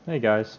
Hey guys.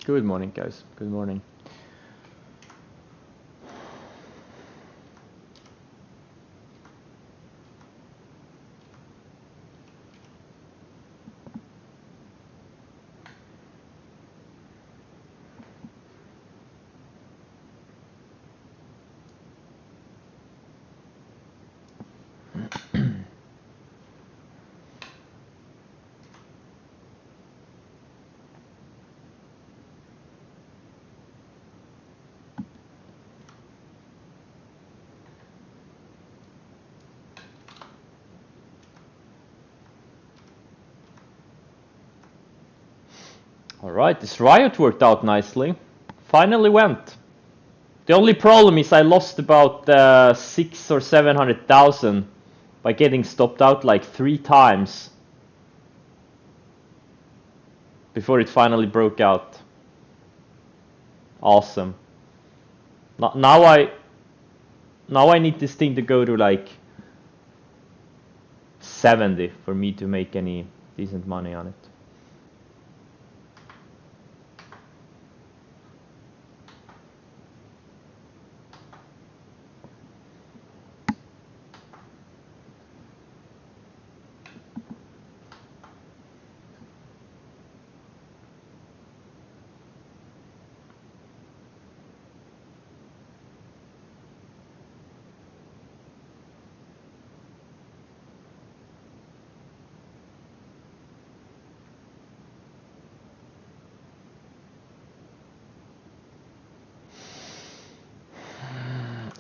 Good morning, guys. Good morning. Alright, this riot worked out nicely. Finally went. The only problem is I lost about 6 or 700,000 by getting stopped out like 3 times before it finally broke out. Awesome. Now I need this thing to go to like 70 for me to make any decent money on it.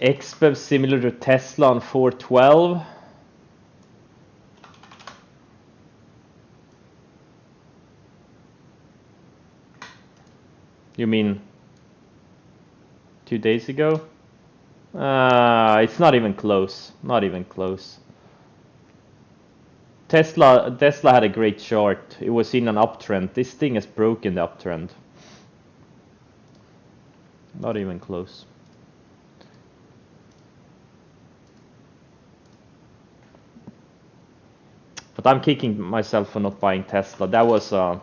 XBEV similar to Tesla on 412. You mean 2 days ago? It's not even close. Not even close. Tesla had a great chart. It was in an uptrend. This thing has broken the uptrend. Not even close. But I'm kicking myself for not buying Tesla. That was a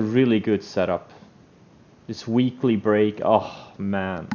really good setup. This weekly break, oh man.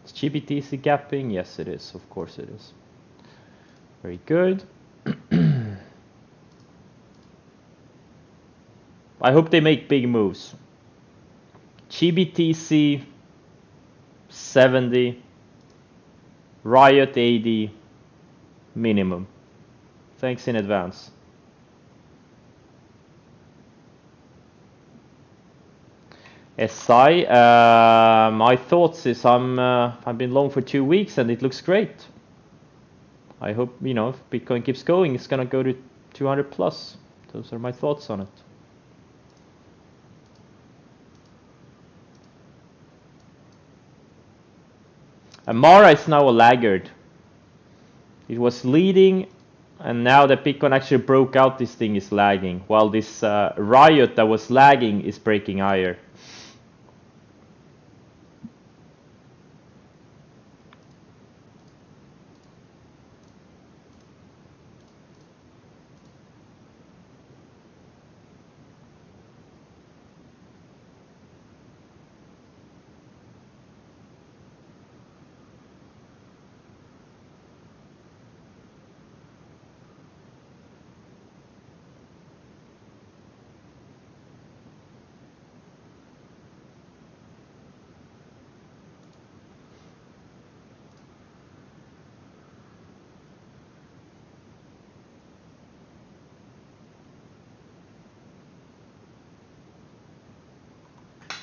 Is GBTC gapping? Yes, it is. Of course it is. Very good. I hope they make big moves. GBTC 70, Riot 80 minimum. Thanks in advance. SI, my thoughts is I've been long for 2 weeks and it looks great. I hope, you know, if Bitcoin keeps going, it's gonna go to 200 plus. Those are my thoughts on it. And Mara is now a laggard. It was leading, and now that Bitcoin actually broke out, this thing is lagging, while this Riot that was lagging is breaking higher.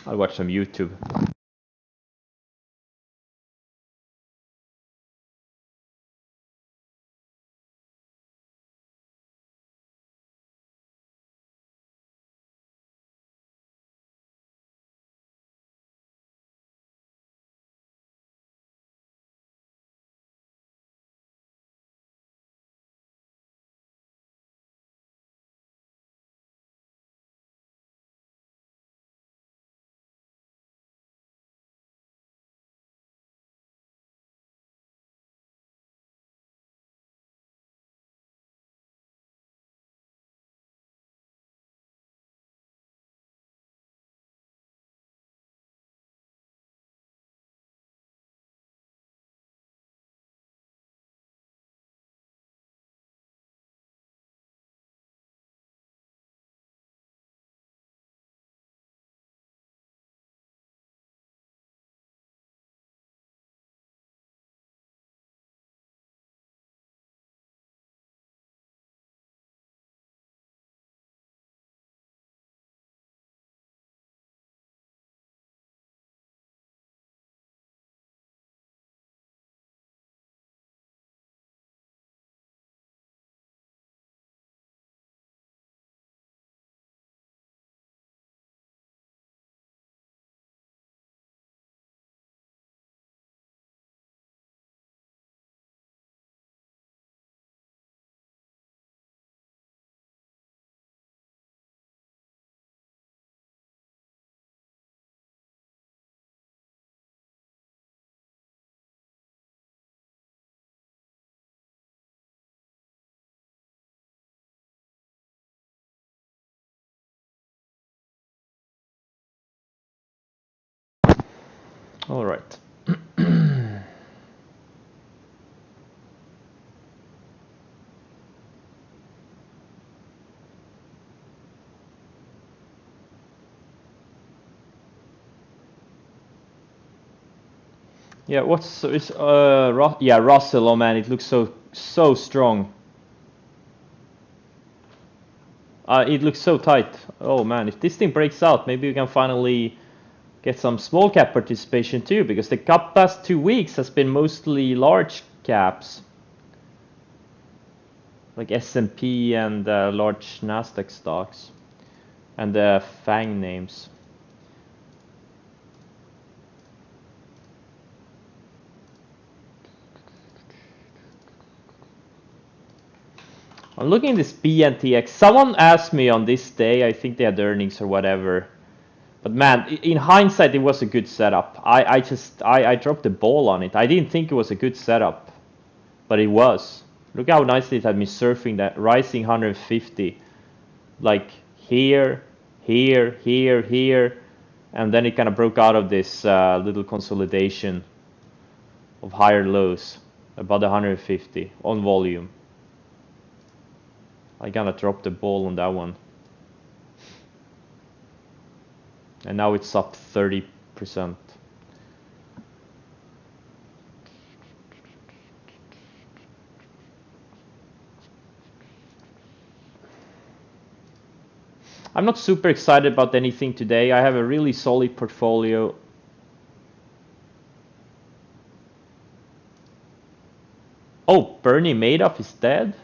I'll watch some YouTube. All right. Yeah, what's is yeah, Russell, oh man, it looks so strong. It looks so tight. Oh man, if this thing breaks out, maybe we can finally get some small cap participation too, because the past 2 weeks has been mostly large caps, like S&P and large Nasdaq stocks, and the FANG names. I'm looking at this BNTX. Someone asked me on this day, I think they had earnings or whatever. But man, in hindsight, it was a good setup. I dropped the ball on it. I didn't think it was a good setup, but it was. Look how nicely it had me surfing that rising 150, like here, here, here, here, and then it kind of broke out of this little consolidation of higher lows, about 150 on volume. I gonna drop the ball on that one. And now it's up 30%. I'm not super excited about anything today. I have a really solid portfolio. Oh, Bernie Madoff is dead?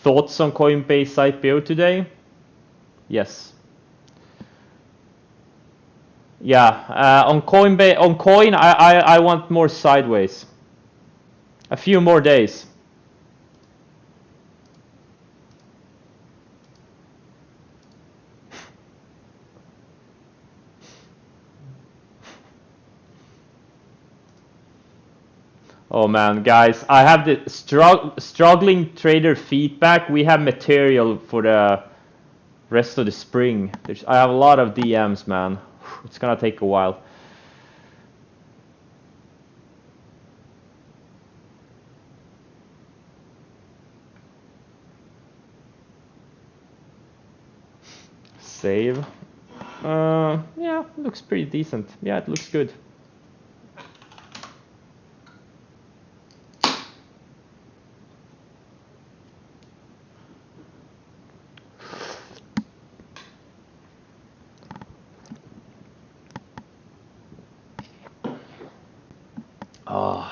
Thoughts on Coinbase IPO today? Yes. Yeah, on Coinbase, on Coin, I want more sideways. A few more days. Oh man, guys, I have the struggling trader feedback. We have material for the rest of the spring. I have a lot of DMs, man. It's gonna take a while. Save. Yeah, looks pretty decent. Yeah, it looks good. Oh.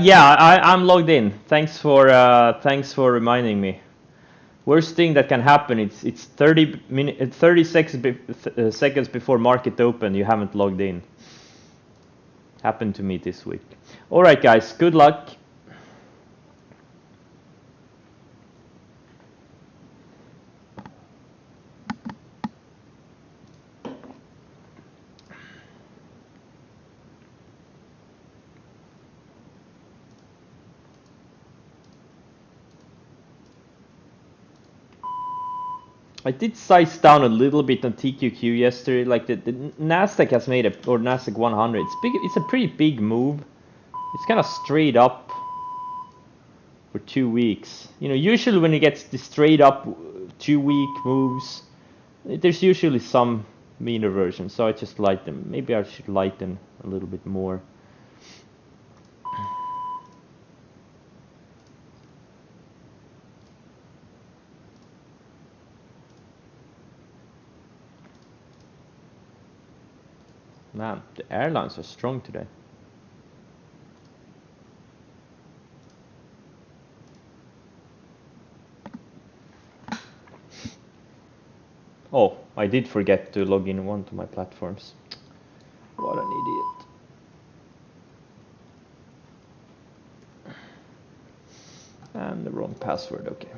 Yeah, I'm logged in. Thanks for reminding me. Worst thing that can happen, it's 30 seconds before market open, you haven't logged in. Happened to me this week. All right, guys, good luck. I did size down a little bit on TQQ yesterday. Like the Nasdaq has made or Nasdaq 100. It's big. It's a pretty big move. It's kind of straight up for 2 weeks. You know, usually when it gets the straight up 2 week moves, there's usually some mean reversion. So I just lighten. Maybe I should lighten a little bit more. Man, the airlines are strong today. Oh, I did forget to log in one to my platforms. What an idiot. And the wrong password, okay.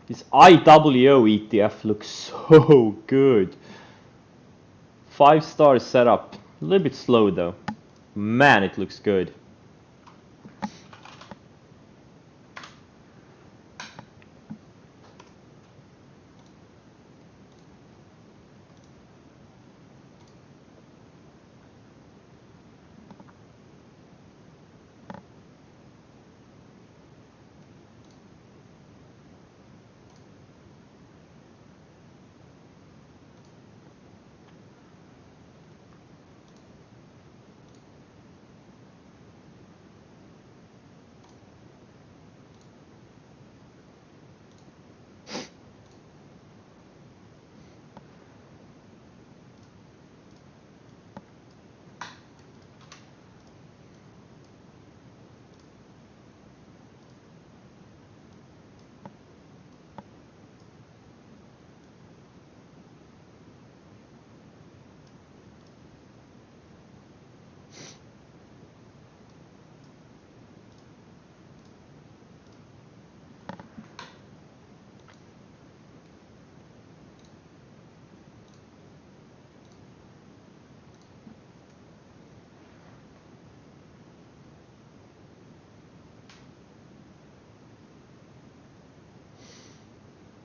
This IWO ETF looks so good. 5-star setup. A little bit slow though. Man, it looks good.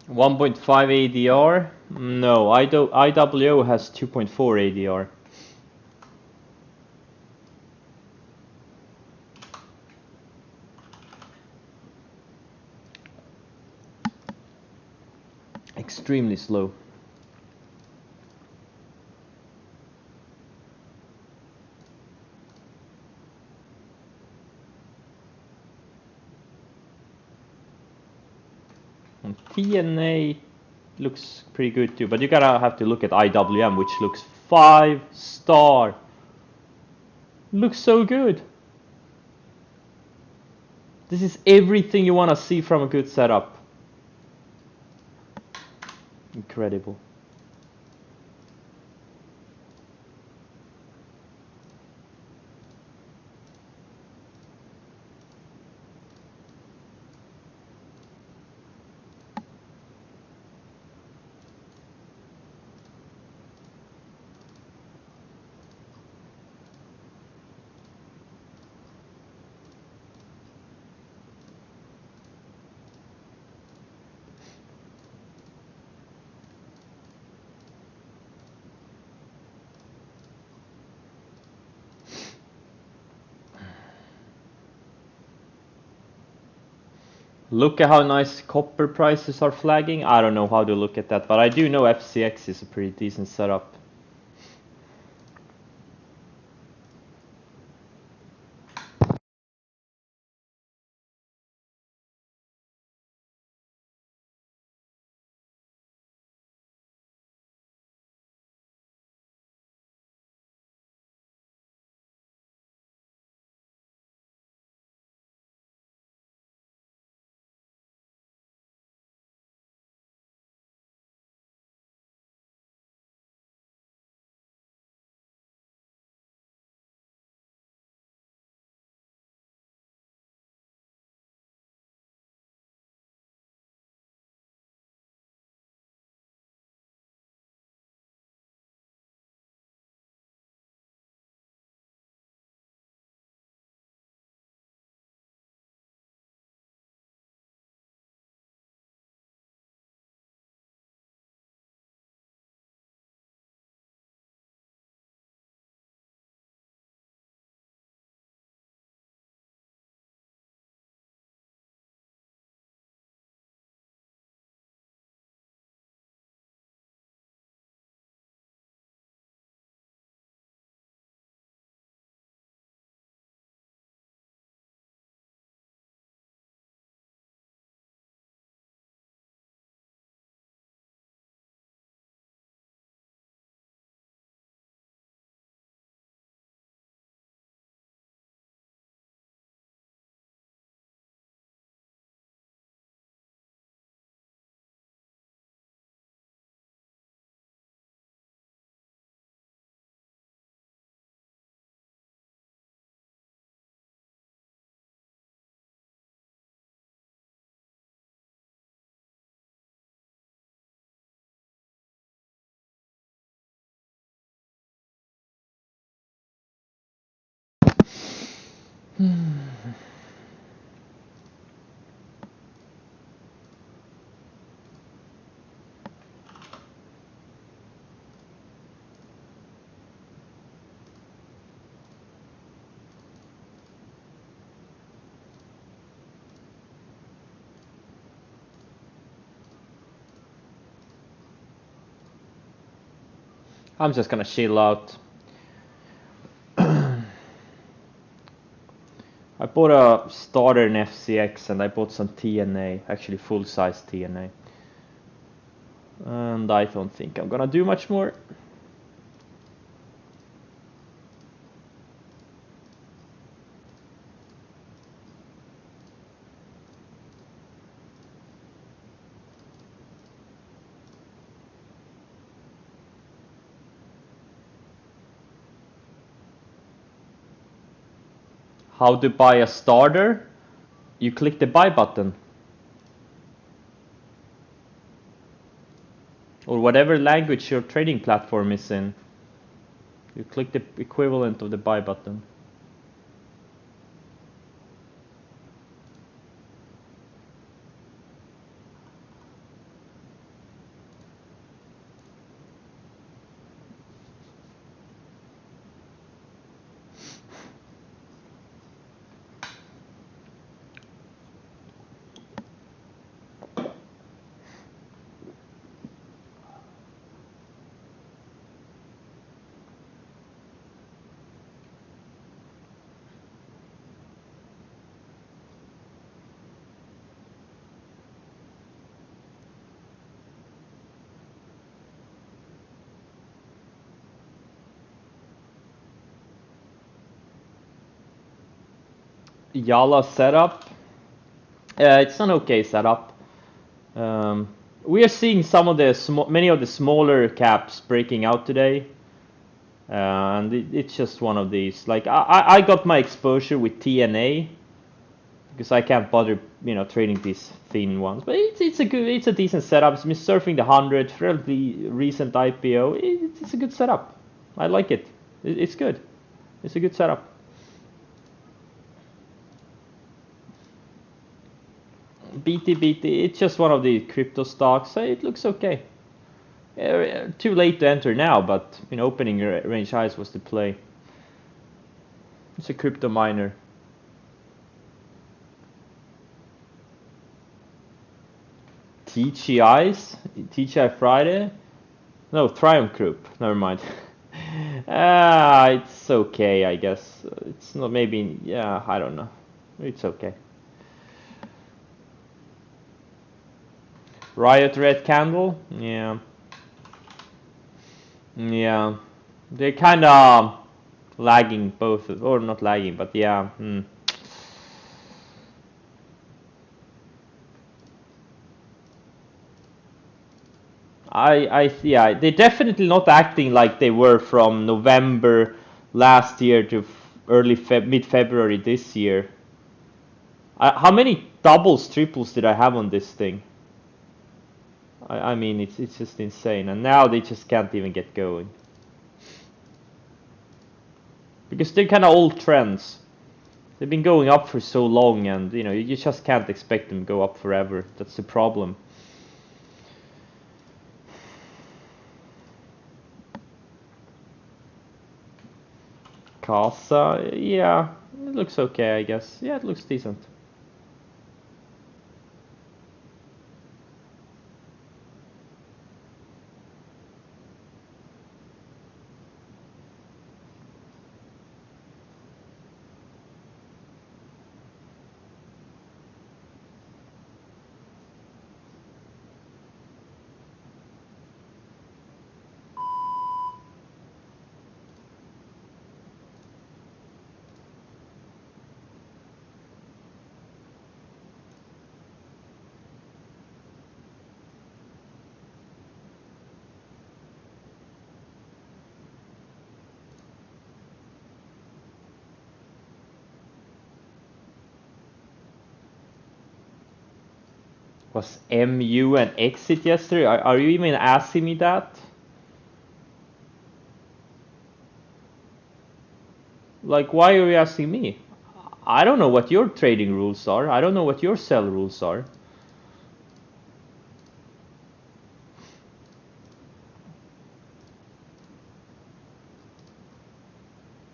One point five ADR? No, IWO has 2.4 ADR. Extremely slow. And TNA looks pretty good too, but you gotta have to look at IWM, which looks 5-star. Looks so good. This is everything you wanna see from a good setup. Incredible. Look at how nice copper prices are flagging. I don't know how to look at that, but I do know FCX is a pretty decent setup. I'm just gonna chill out. I bought a starter in FCX and I bought some TNA, actually full-size TNA. And I don't think I'm gonna do much more. How to buy a starter? You click the buy button. Or whatever language your trading platform is in. You click the equivalent of the buy button. Yala setup. It's an okay setup. We are seeing some of the many of the smaller caps breaking out today, and it's just one of these. Like I got my exposure with TNA because I can't bother trading these thin ones, but it's a decent setup. It's been surfing the 100, fairly recent IPO. It's a good setup. I like it. It's good. It's a good setup. BT, it's just one of the crypto stocks. It looks okay. Too late to enter now, but opening range highs was the play. It's a crypto miner. TGI Friday? No, Triumph Group. Never mind. It's okay, I guess. It's not maybe. Yeah, I don't know. It's okay. Riot Red Candle? Yeah. Yeah. They're kind of lagging both, or not lagging, but yeah. Yeah, they're definitely not acting like they were from November last year to early mid-February this year. How many doubles, triples did I have on this thing? I mean, it's just insane, and now they just can't even get going because they're kind of old trends. They've been going up for so long, and you just can't expect them to go up forever. That's the problem. Casa, yeah, it looks okay, I guess. Yeah, it looks decent. Was MU an exit yesterday? Are you even asking me that? Like, why are you asking me? I don't know what your trading rules are. I don't know what your sell rules are.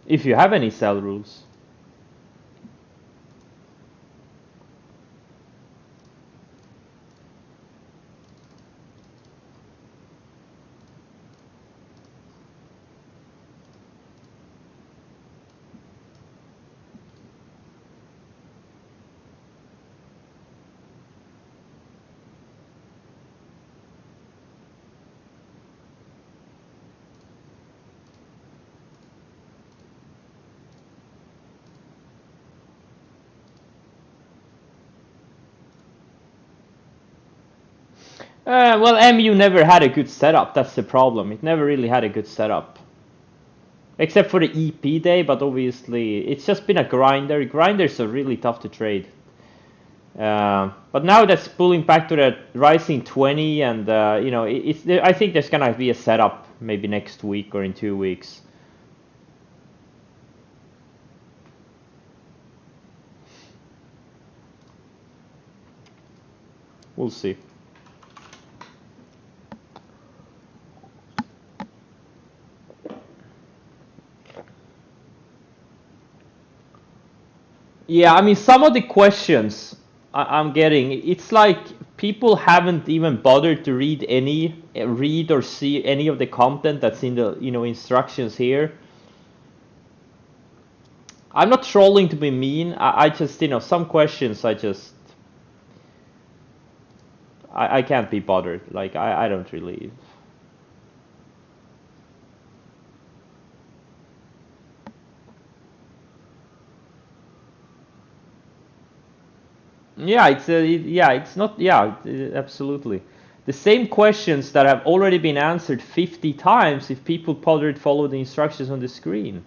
If you have any sell rules. Well, MU never had a good setup. That's the problem. It never really had a good setup. Except for the EP day, but obviously it's just been a grinder. Grinders are really tough to trade. But now that's pulling back to the rising 20, and you know, I think there's gonna be a setup maybe next week or in 2 weeks. We'll see. Yeah, I mean, some of the questions I'm getting, it's like people haven't even bothered to read or see any of the content that's in the, you know, instructions here. I'm not trolling to be mean. I just, you know, some questions I can't be bothered. Like, I don't really. Yeah, it's not, yeah, absolutely. The same questions that have already been answered 50 times if people bothered follow the instructions on the screen.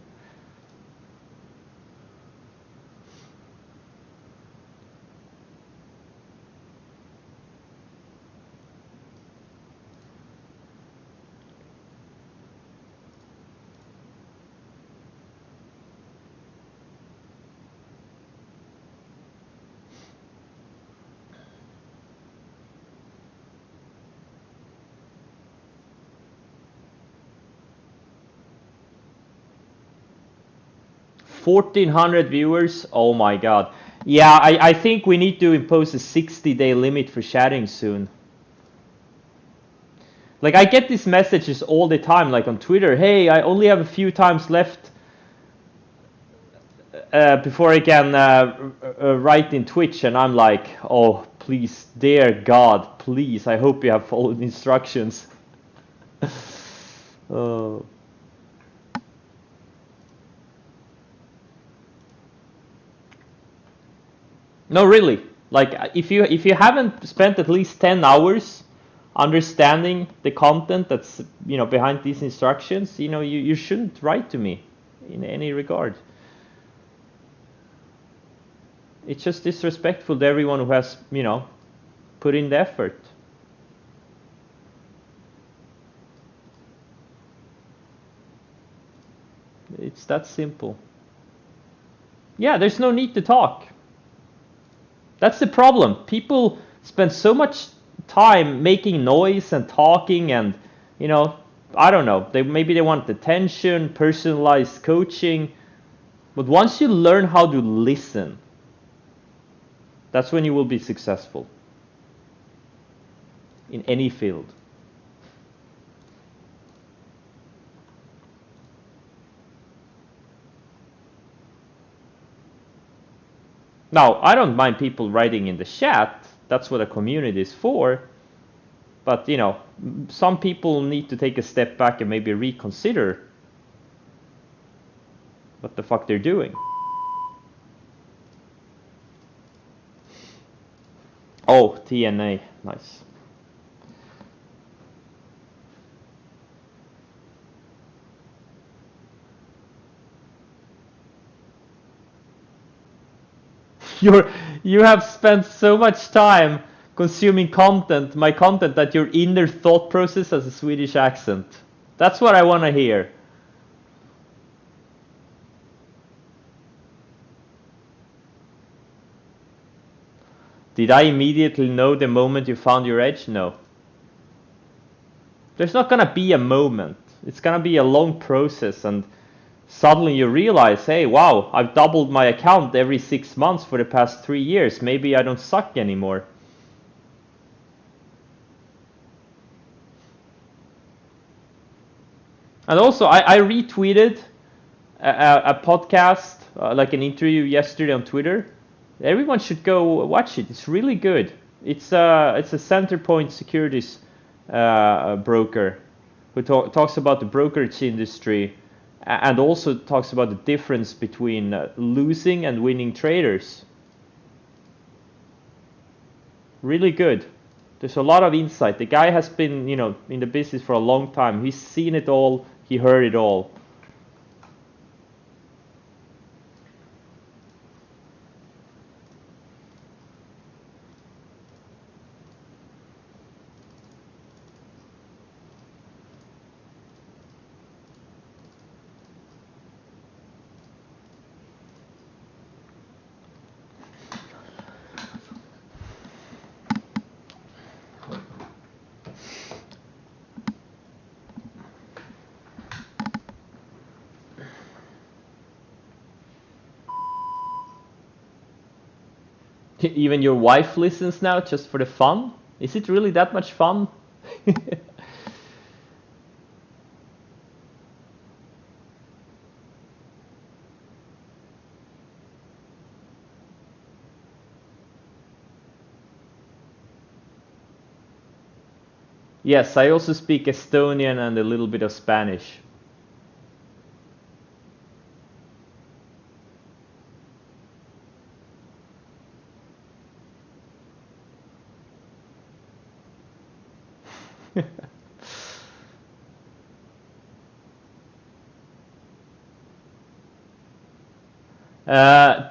$1,400 viewers. Oh my god. Yeah, I think we need to impose a 60-day limit for chatting soon. Like, I get these messages all the time, like on Twitter. Hey, I only have a few times left before I can write in Twitch, and I'm like, oh, please, dear God, please, I hope you have followed the instructions. Oh. No, really. Like, if you haven't spent at least 10 hours understanding the content that's, you know, behind these instructions, you know, you shouldn't write to me in any regard. It's just disrespectful to everyone who has, you know, put in the effort. It's that simple. Yeah, there's no need to talk. That's the problem. People spend so much time making noise and talking, and, you know, I don't know. Maybe they want attention, personalized coaching. But once you learn how to listen, that's when you will be successful in any field. Now, I don't mind people writing in the chat. That's what a community is for. But, you know, some people need to take a step back and maybe reconsider what the fuck they're doing. Oh, TNA. Nice. You have spent so much time consuming content, my content, that your inner thought process has a Swedish accent. That's what I want to hear. Did I immediately know the moment you found your edge? No. There's not gonna be a moment. It's gonna be a long process, and suddenly you realize, hey, wow, I've doubled my account every 6 months for the past 3 years. Maybe I don't suck anymore. And also, I retweeted a podcast, like an interview yesterday on Twitter. Everyone should go watch it. It's really good. It's a Centerpoint Securities broker who talks about the brokerage industry and also talks about the difference between losing and winning traders. Really good. There's a lot of insight. The guy has been, in the business for a long time. He's seen it all. He heard it all. Even your wife listens now just for the fun? Is it really that much fun? Yes, I also speak Estonian and a little bit of Spanish.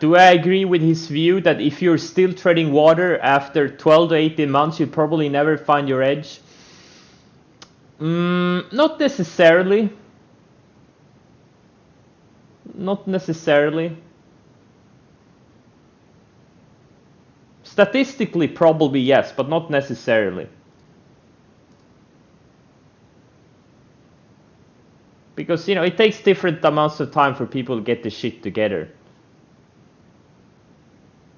Do I agree with his view that if you're still treading water after 12 to 18 months, you'll probably never find your edge? Not necessarily. Not necessarily. Statistically, probably yes, but not necessarily. Because, it takes different amounts of time for people to get the shit together.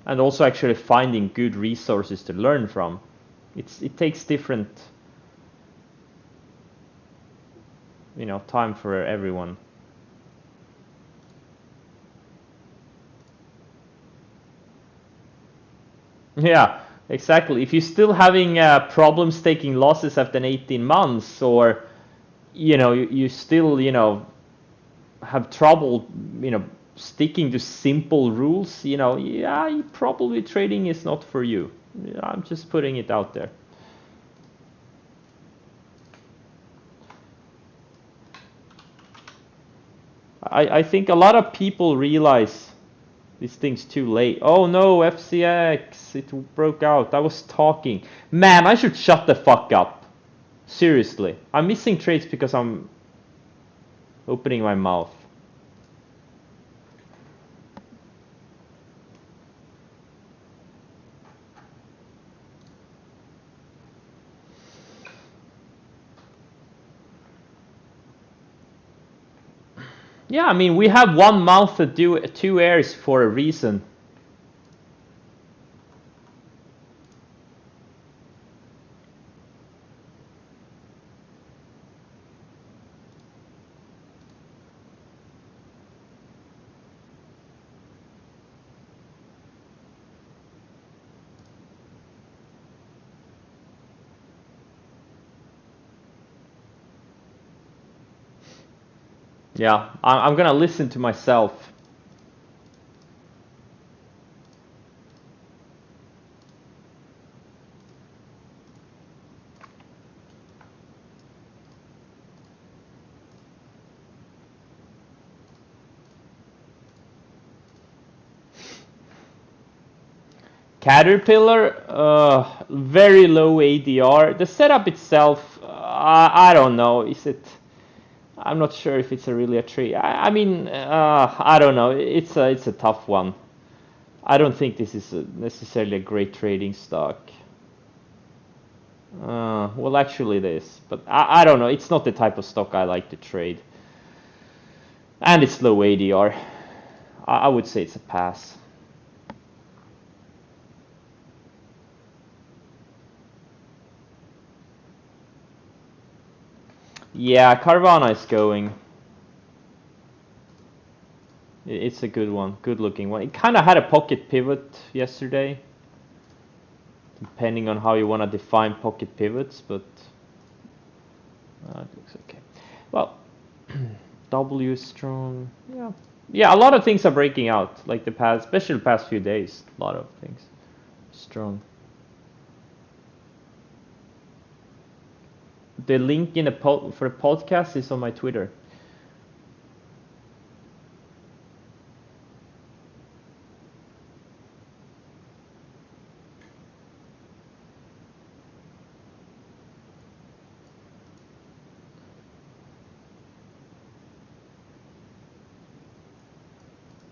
And also actually finding good resources to learn from. It takes different, time for everyone. Yeah, exactly. If you're still having problems taking losses after 18 months, or you still have trouble sticking to simple rules, yeah, probably trading is not for you. I'm just putting it out there. I think a lot of people realize these things too late. Oh no, FCX, it broke out. I was talking. Man, I should shut the fuck up. Seriously. I'm missing trades because I'm opening my mouth. Yeah, I mean, we have one mouth to do two airs for a reason. Yeah, I'm gonna listen to myself. Caterpillar, very low ADR. The setup itself, I don't know. Is it? I'm not sure if it's really a tree. I mean, I don't know. It's a tough one. I don't think this is necessarily a great trading stock. Well, actually it is, but I don't know. It's not the type of stock I like to trade. And it's low ADR. I would say it's a pass. Yeah, Carvana is going. It's a good one, good looking one. It kind of had a pocket pivot yesterday, depending on how you want to define pocket pivots, but it looks okay. Well, W is strong. Yeah, yeah. A lot of things are breaking out, like the past, especially the past few days. A lot of things strong. The link in the for the podcast is on my Twitter.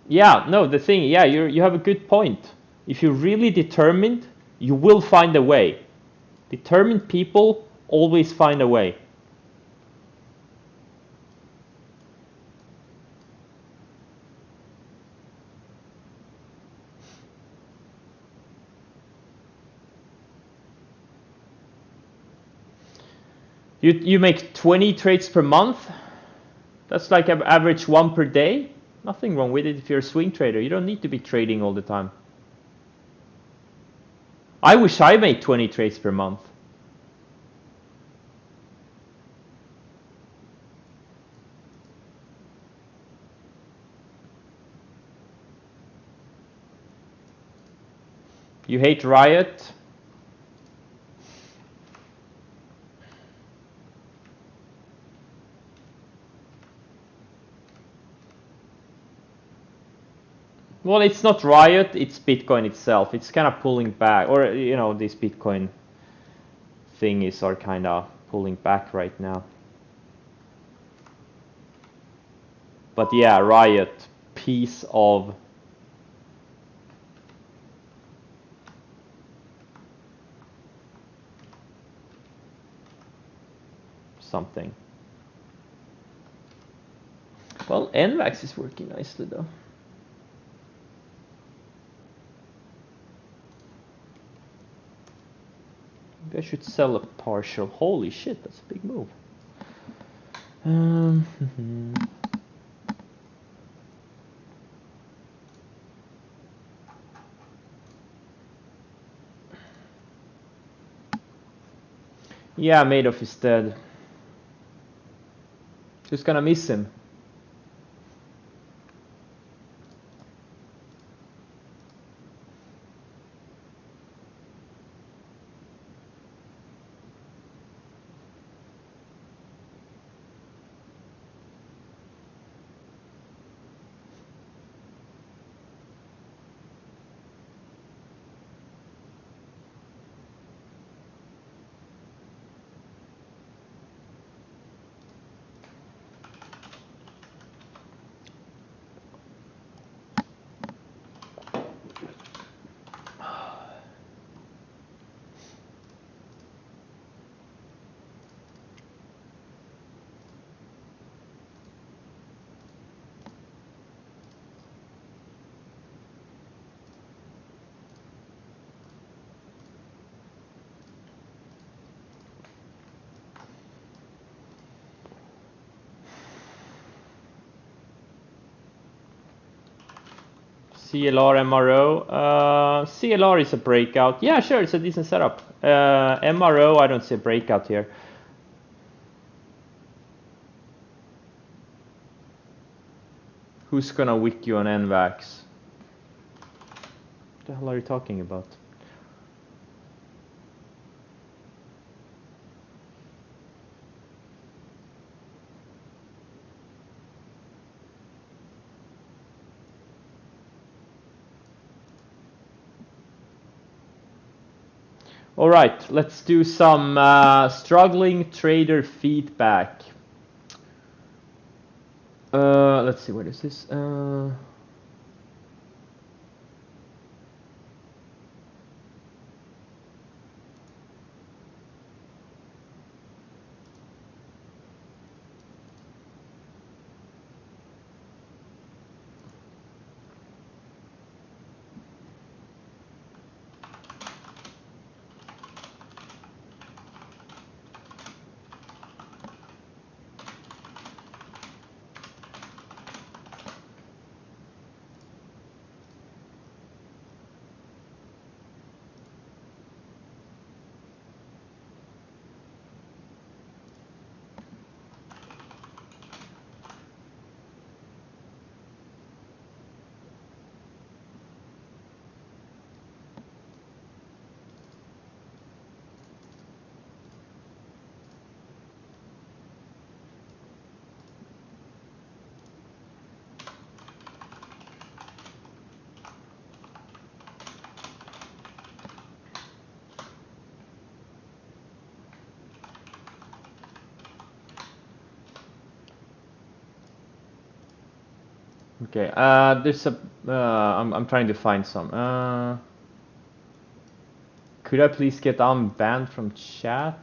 Yeah, no, the thing, yeah, you have a good point. If you're really determined, you will find a way. Determined people always find a way. You make 20 trades per month. That's like an average one per day. Nothing wrong with it if you're a swing trader. You don't need to be trading all the time. I wish I made 20 trades per month. You hate Riot? Well, it's not Riot, it's Bitcoin itself. It's kind of pulling back, or you know, these Bitcoin thingies are kind of pulling back right now. But yeah, Riot, piece of something. Well, NVAX is working nicely though. Maybe I should sell a partial. Holy shit, that's a big move. Yeah, Madoff is dead. Just gonna miss him. CLR MRO. CLR is a breakout. Yeah, sure, it's a decent setup. MRO, I don't see a breakout here. Who's gonna wick you on NVAX? What the hell are you talking about? All right, let's do some struggling trader feedback. Let's see, what is this? Okay, there's a, I'm trying to find some. Could I please get unbanned from chat?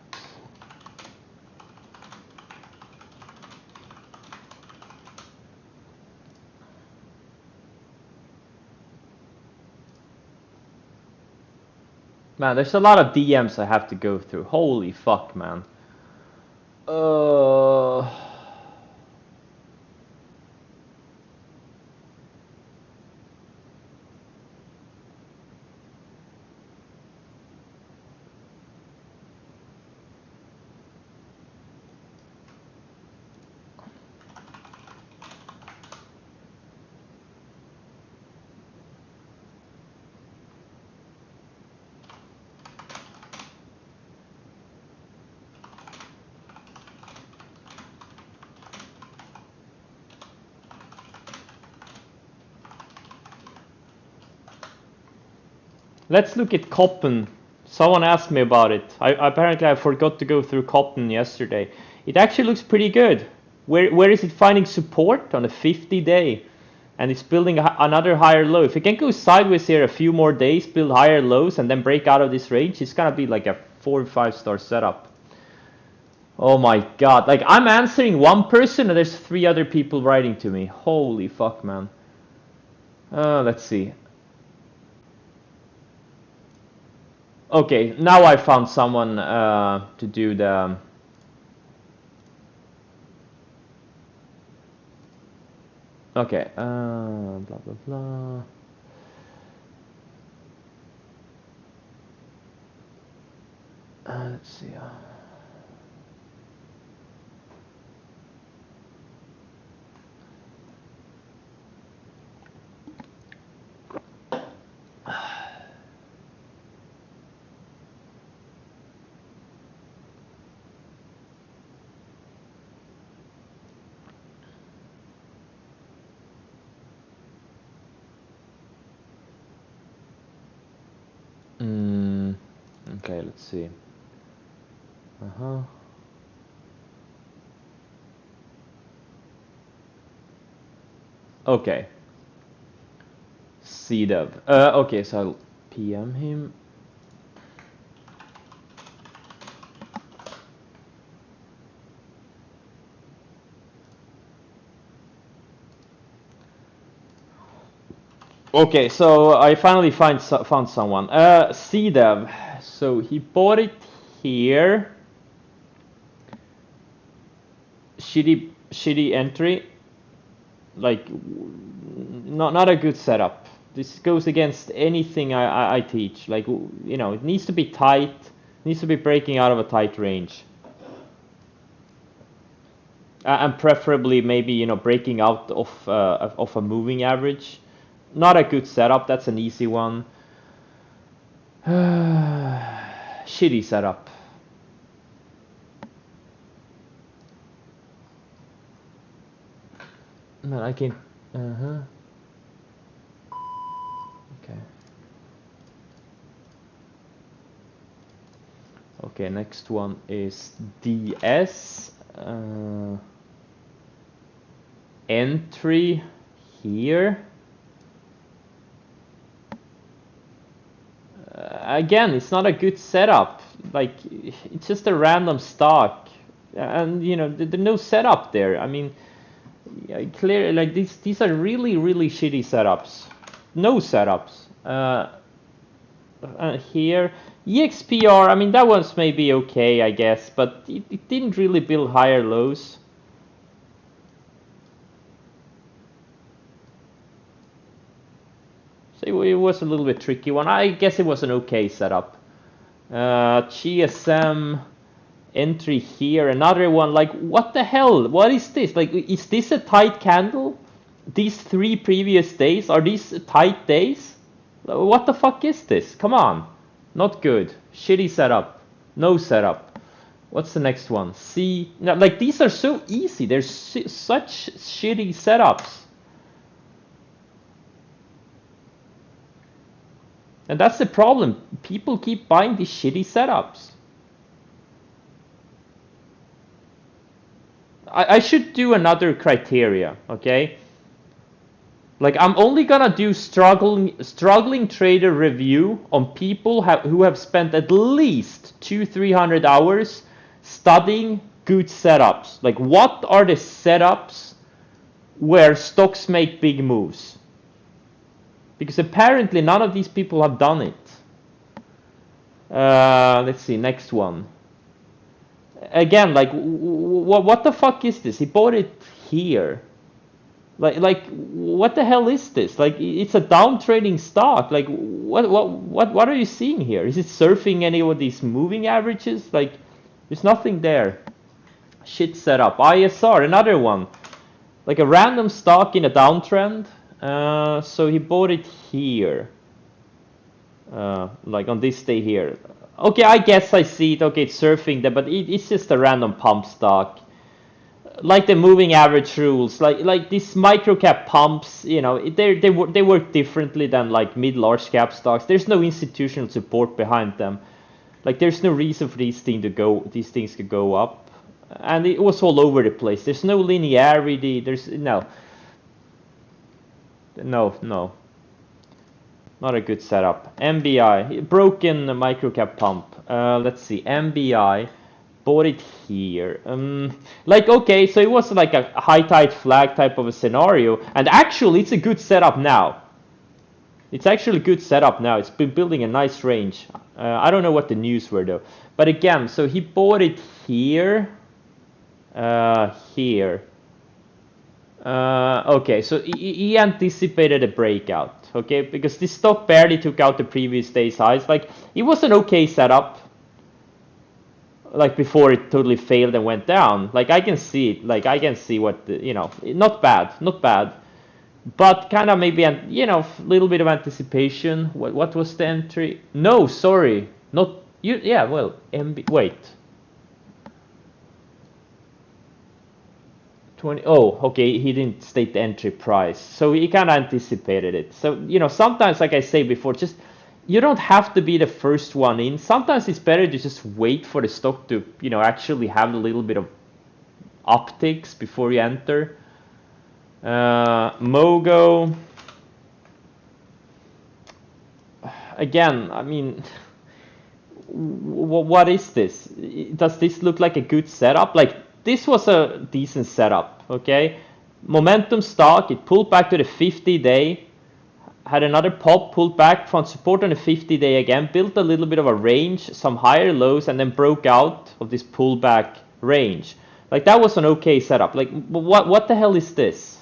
Man, there's a lot of DMs I have to go through. Holy fuck, man. Uh... Let's look at Koppen. Someone asked me about it. Apparently I forgot to go through Koppen yesterday. It actually looks pretty good. Where is it finding support on a 50 day? And it's building another higher low. If it can go sideways here a few more days, build higher lows, and then break out of this range, it's gonna be like a 4 or 5 star setup. Oh my god. Like, I'm answering one person and there's 3 other people writing to me. Holy fuck, man. Let's see. Okay, now I found someone to do the... Okay, blah blah blah. Let's see. Okay, let's see. Okay. CDev. Okay, so I'll PM him. Okay, so I finally found someone. CDev. So he bought it here. Shitty entry. Like, not a good setup. This goes against anything I teach. Like, you know, it needs to be tight. It needs to be breaking out of a tight range. And preferably maybe, you know, breaking out of a moving average. Not a good setup. That's an easy one. Shitty setup. Man, I can... Okay. Okay, next one is DS. Entry here. Again, it's not a good setup. Like, it's just a random stock, and you know, there's no setup there. I mean, clearly, like these are really shitty setups. No setups. Here, EXPR. I mean, that one's maybe okay, I guess, but it didn't really build higher lows. So it was a little bit tricky one. I guess it was an okay setup. GSM entry here, another one. Like, what the hell? What is this? Like, is this a tight candle? These 3 previous days, are these tight days? What the fuck is this? Come on. Not good. Shitty setup. No setup. What's the next one? C. No, like, these are so easy. There's such shitty setups. And that's the problem. People keep buying these shitty setups. I should do another criteria, okay? Like I'm only gonna do struggling trader review on people who have spent at least 200-300 hours studying good setups. Like what are the setups where stocks make big moves? Because apparently none of these people have done it. Let's see, next one. Again, like what the fuck is this? He bought it here. Like what the hell is this? Like it's a down trading stock. Like what are you seeing here? Is it surfing any of these moving averages? Like there's nothing there. Shit setup. ISR, another one. Like a random stock in a downtrend. So he bought it here. Like on this day here. Okay, I guess I see it. Okay, it's surfing there, but it's just a random pump stock. Like the moving average rules, like these micro cap pumps, you know, they work differently than like mid large cap stocks. There's no institutional support behind them. Like there's no reason for these things to go up, and it was all over the place. There's no linearity. There's no, not a good setup. MBI, broken micro cap pump. Let's see, MBI. Bought it here. Like okay, so it was like a high tide flag type of a scenario, and actually it's a good setup now. It's actually a good setup now. It's been building a nice range. I don't know what the news were though, but again, so he bought it here, here. Okay, so he anticipated a breakout. Okay, because this stock barely took out the previous day's highs. Like it was an okay setup. Like before it totally failed and went down. Like I can see it. Like I can see what the, you know, not bad, but kind of maybe you know, a little bit of anticipation. What was the entry? No, sorry, not you. Yeah, well, wait. 20. Oh, okay. He didn't state the entry price, so he kind of anticipated it. So you know, sometimes, like I say before, just you don't have to be the first one in. Sometimes it's better to just wait for the stock to, you know, actually have a little bit of upticks before you enter. Mogo. Again, I mean, what is this? Does this look like a good setup? Like this was a decent setup, okay? Momentum stock, it pulled back to the 50-day. Had another pop, pulled back, found support on the 50-day again, built a little bit of a range, some higher lows, and then broke out of this pullback range. Like that was an okay setup. Like what the hell is this?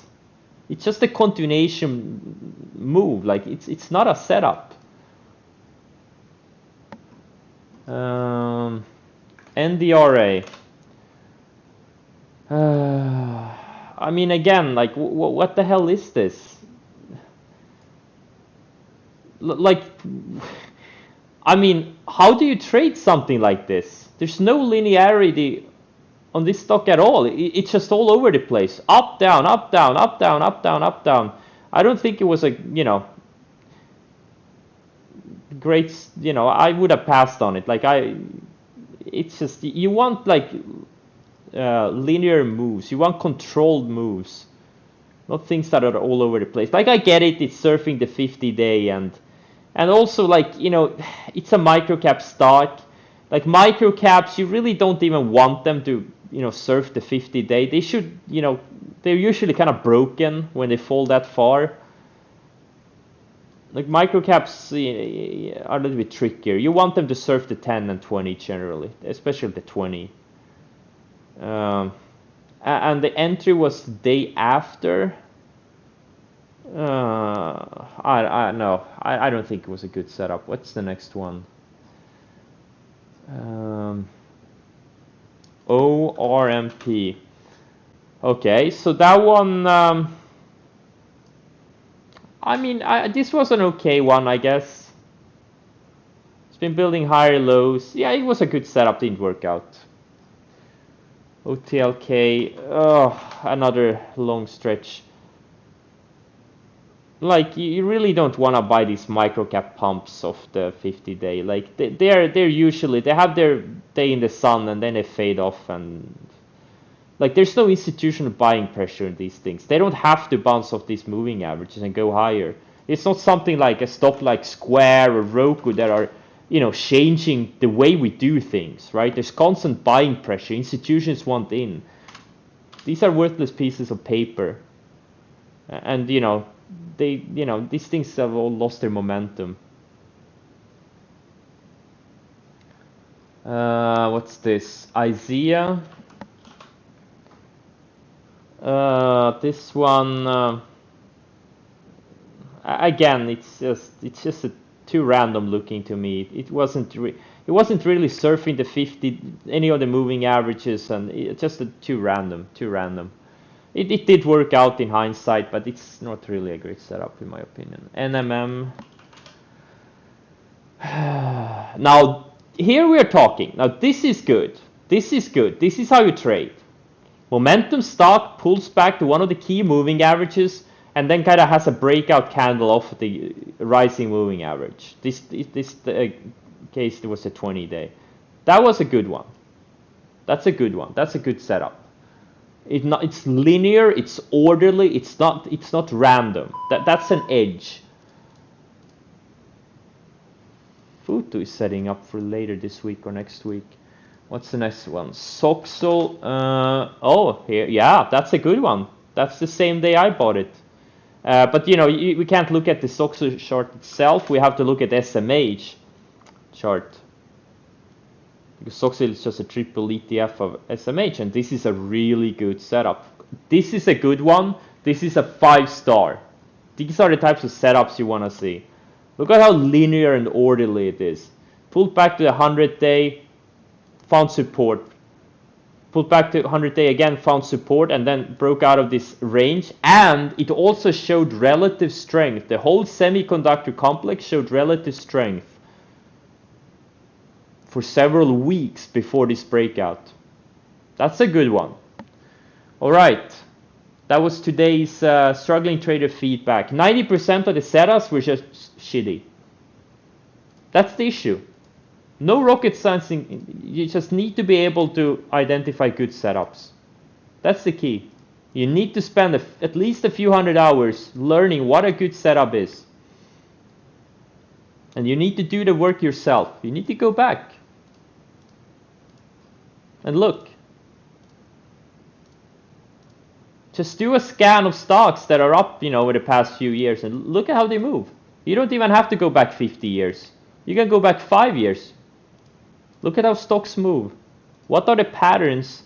It's just a continuation move. Like it's not a setup. NDRA. I mean, again, like what the hell is this? Like, I mean, how do you trade something like this? There's no linearity on this stock at all. It's just all over the place. Up, down, up, down, up, down, up, down, up, down. I don't think it was a, you know, great, you know, I would have passed on it. Like it's just, you want like linear moves. You want controlled moves. Not things that are all over the place. Like I get it, it's surfing the 50-day and also like, you know, it's a microcap stock. Like microcaps, you really don't even want them to, you know, surf the 50-day. They should, you know, they're usually kind of broken when they fall that far. Like microcaps are a little bit trickier. You want them to surf the 10 and 20 generally, especially the 20. And the entry was the day after. I no, I don't think it was a good setup. What's the next one? ORMP. Okay, so that one. I mean, this was an okay one, I guess. It's been building higher lows. Yeah, it was a good setup. Didn't work out. OTLK. Oh, another long stretch. Like you really don't want to buy these microcap pumps of the 50-day. Like they're usually, they have their day in the sun and then they fade off, and Like there's no institutional buying pressure in these things. They don't have to bounce off these moving averages and go higher. It's not something like a stock like Square or Roku that are, you know, changing the way we do things, right? There's constant buying pressure. Institutions want in. These are worthless pieces of paper. And, you know, these things have all lost their momentum. What's this? IZEA. This one, again, it's just too random looking to me. It wasn't really surfing the 50 any of the moving averages, and it's just too random. It did work out in hindsight, but it's not really a great setup in my opinion. NMM. Now here we are talking. Now this is good. This is how you trade. Momentum stock pulls back to one of the key moving averages and then kind of has a breakout candle off the rising moving average. This case there was a 20-day. That was a good one. That's a good one. That's a good setup. It's linear, it's orderly, it's not random. That's an edge. Futu is setting up for later this week or next week. What's the next one? Soxol. Oh, here, yeah, that's a good one. That's the same day I bought it. But you know, we can't look at the Soxol chart itself. We have to look at SMH chart. Because Soxol is just a triple ETF of SMH, and this is a really good setup. This is a good one. This is a 5-star. These are the types of setups you want to see. Look at how linear and orderly it is. Pulled back to the 100-day. Found support, pulled back to 100-day again, found support, and then broke out of this range. And it also showed relative strength. The whole semiconductor complex showed relative strength for several weeks before this breakout. That's a good one. All right, that was today's struggling trader feedback. 90% of the setups were just shitty. That's the issue. No rocket science, you just need to be able to identify good setups. That's the key. You need to spend at least a few hundred hours learning what a good setup is. And you need to do the work yourself. You need to go back and look. Just do a scan of stocks that are up, you know, over the past few years and look at how they move. You don't even have to go back 50 years. You can go back 5 years. Look at how stocks move. What are the patterns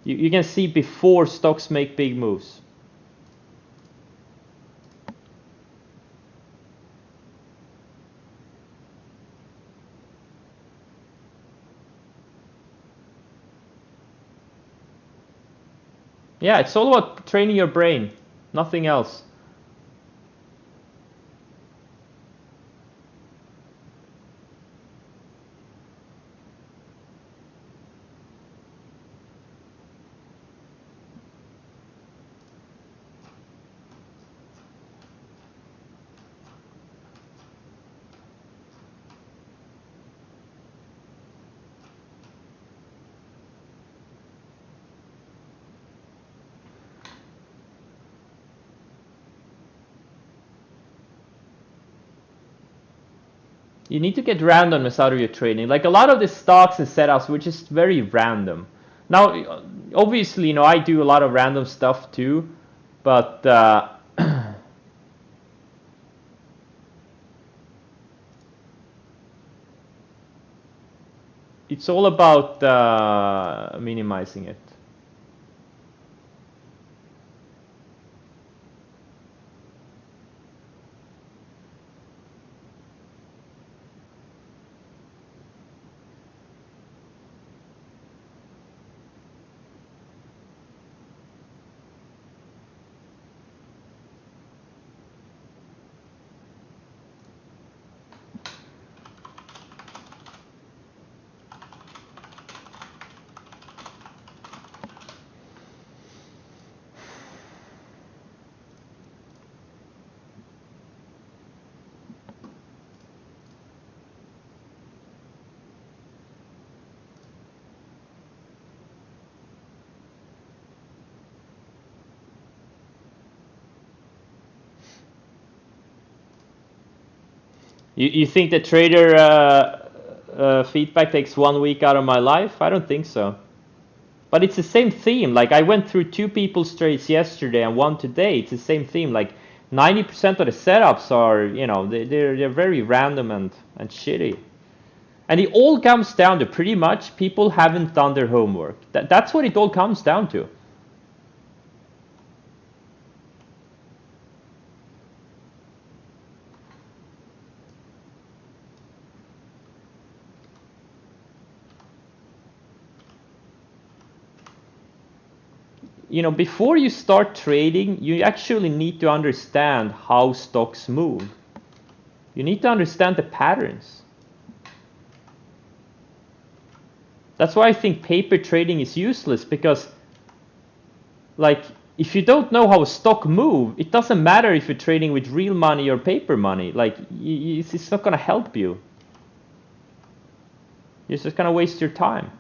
you can see before stocks make big moves? Yeah, it's all about training your brain, nothing else. You need to get randomness out of your trading. Like a lot of the stocks and setups were just very random. Now, obviously, you know, I do a lot of random stuff too, but it's all about minimizing it. You think the trader feedback takes 1 week out of my life? I don't think so. But it's the same theme. Like I went through 2 people's trades yesterday and one today. It's the same theme. Like 90% of the setups are, you know, they're very random and shitty. And it all comes down to pretty much people haven't done their homework. That's what it all comes down to. You know, before you start trading, you actually need to understand how stocks move. You need to understand the patterns. That's why I think paper trading is useless, because like if you don't know how a stock move, it doesn't matter if you're trading with real money or paper money. Like it's not going to help you. You're just going to waste your time.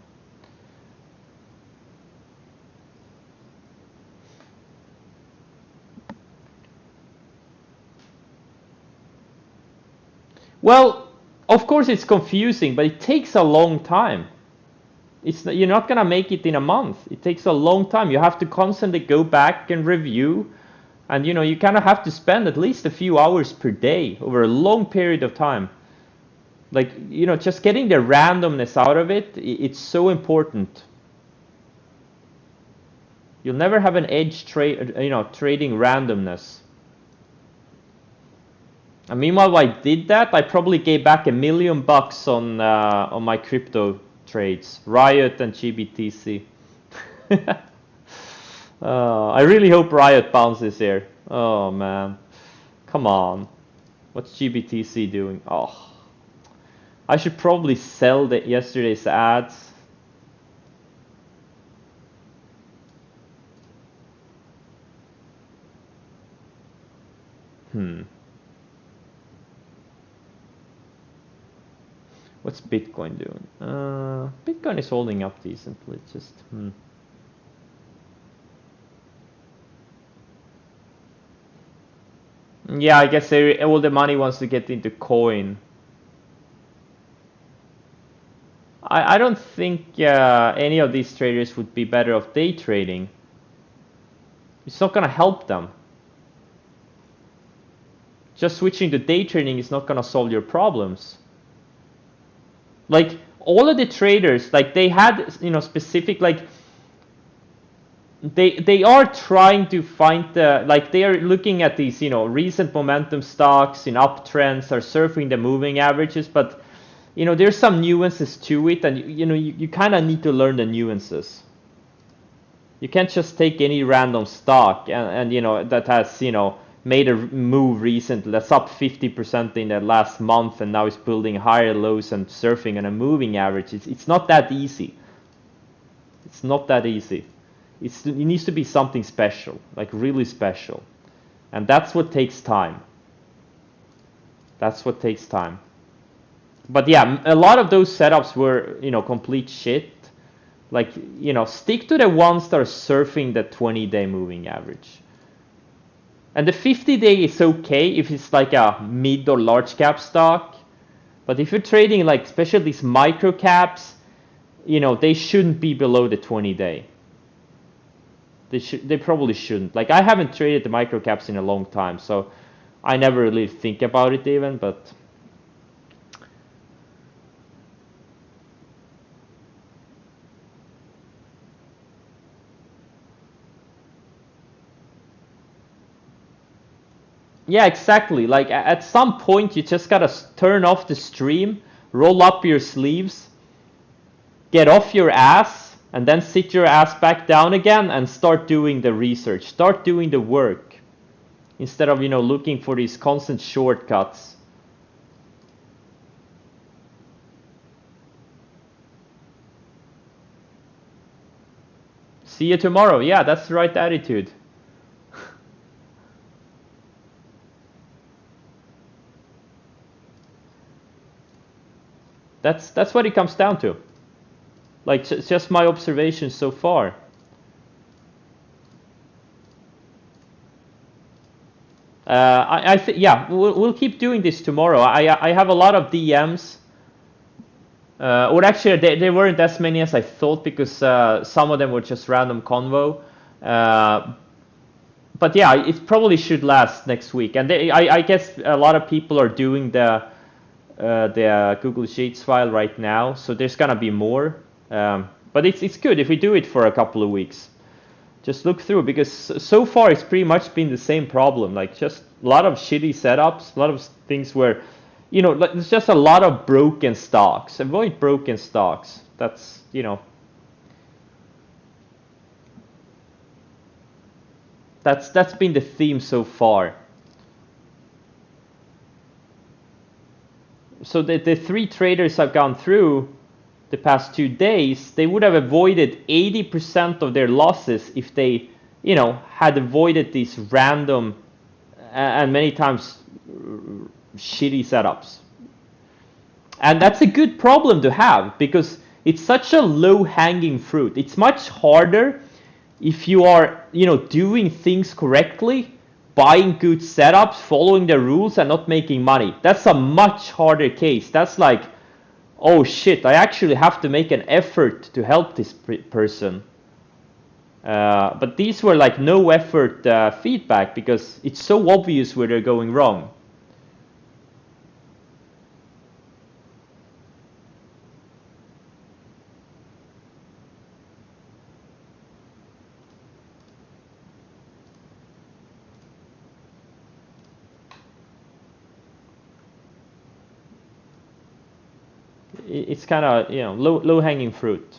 Well, of course it's confusing, but it takes a long time. You're not gonna make it in a month. It takes a long time. You have to constantly go back and review, and you know you kind of have to spend at least a few hours per day over a long period of time. Like, you know, just getting the randomness out of it, it's so important. You'll never have an edge trade, you know, trading randomness. And meanwhile, while I did that, I probably gave back $1 million on my crypto trades, Riot and GBTC. I really hope Riot bounces here. Oh man, come on. What's GBTC doing? Oh, I should probably sell yesterday's ads. What's Bitcoin doing? Bitcoin is holding up decently. Just Yeah, I guess all the money wants to get into coin. I don't think any of these traders would be better off day trading. It's not gonna help them. Just switching to day trading is not gonna solve your problems. Like all of the traders, like they had, you know, specific, like they are trying to find the, like they are looking at these, you know, recent momentum stocks in uptrends, are surfing the moving averages, but you know there's some nuances to it, and you know you kind of need to learn the nuances. You can't just take any random stock and you know that has, you know, made a move recently that's up 50% in the last month and now is building higher lows and surfing on a moving average. It's not that easy. It's not that easy. It needs to be something special, like really special, and that's what takes time. That's what takes time. But yeah, a lot of those setups were, you know, complete shit. Like, you know, stick to the ones that are surfing the 20-day moving average. And the 50-day is okay if it's like a mid or large cap stock. But if you're trading like especially these micro caps, you know, they shouldn't be below the 20-day. They probably shouldn't. Like I haven't traded the micro caps in a long time, so I never really think about it even, but yeah, exactly. Like at some point, you just gotta turn off the stream, roll up your sleeves, get off your ass, and then sit your ass back down again and start doing the research. Start doing the work instead of, you know, looking for these constant shortcuts. See you tomorrow. Yeah, that's the right attitude. That's what it comes down to. Like it's just my observations so far. I think, yeah, we'll keep doing this tomorrow. I have a lot of DMs. Or actually, they weren't as many as I thought, because some of them were just random convo. But yeah, it probably should last next week. And I guess a lot of people are doing the Google Sheets file right now, so there's gonna be more. But it's good if we do it for a couple of weeks. Just look through, because so far it's pretty much been the same problem. Like, just a lot of shitty setups, a lot of things where, you know, like, there's just a lot of broken stocks. Avoid broken stocks. That's, you know, that's been the theme so far. So the three traders I've gone through the past 2 days, they would have avoided 80% of their losses if they, you know, had avoided these random and many times shitty setups. And that's a good problem to have, because it's such a low-hanging fruit. It's much harder if you are, you know, doing things correctly, buying good setups, following the rules, and not making money. That's a much harder case. That's like, oh shit, I actually have to make an effort to help this person. But these were like no effort feedback, because it's so obvious where they're going wrong. It's kind of, you know, low hanging fruit.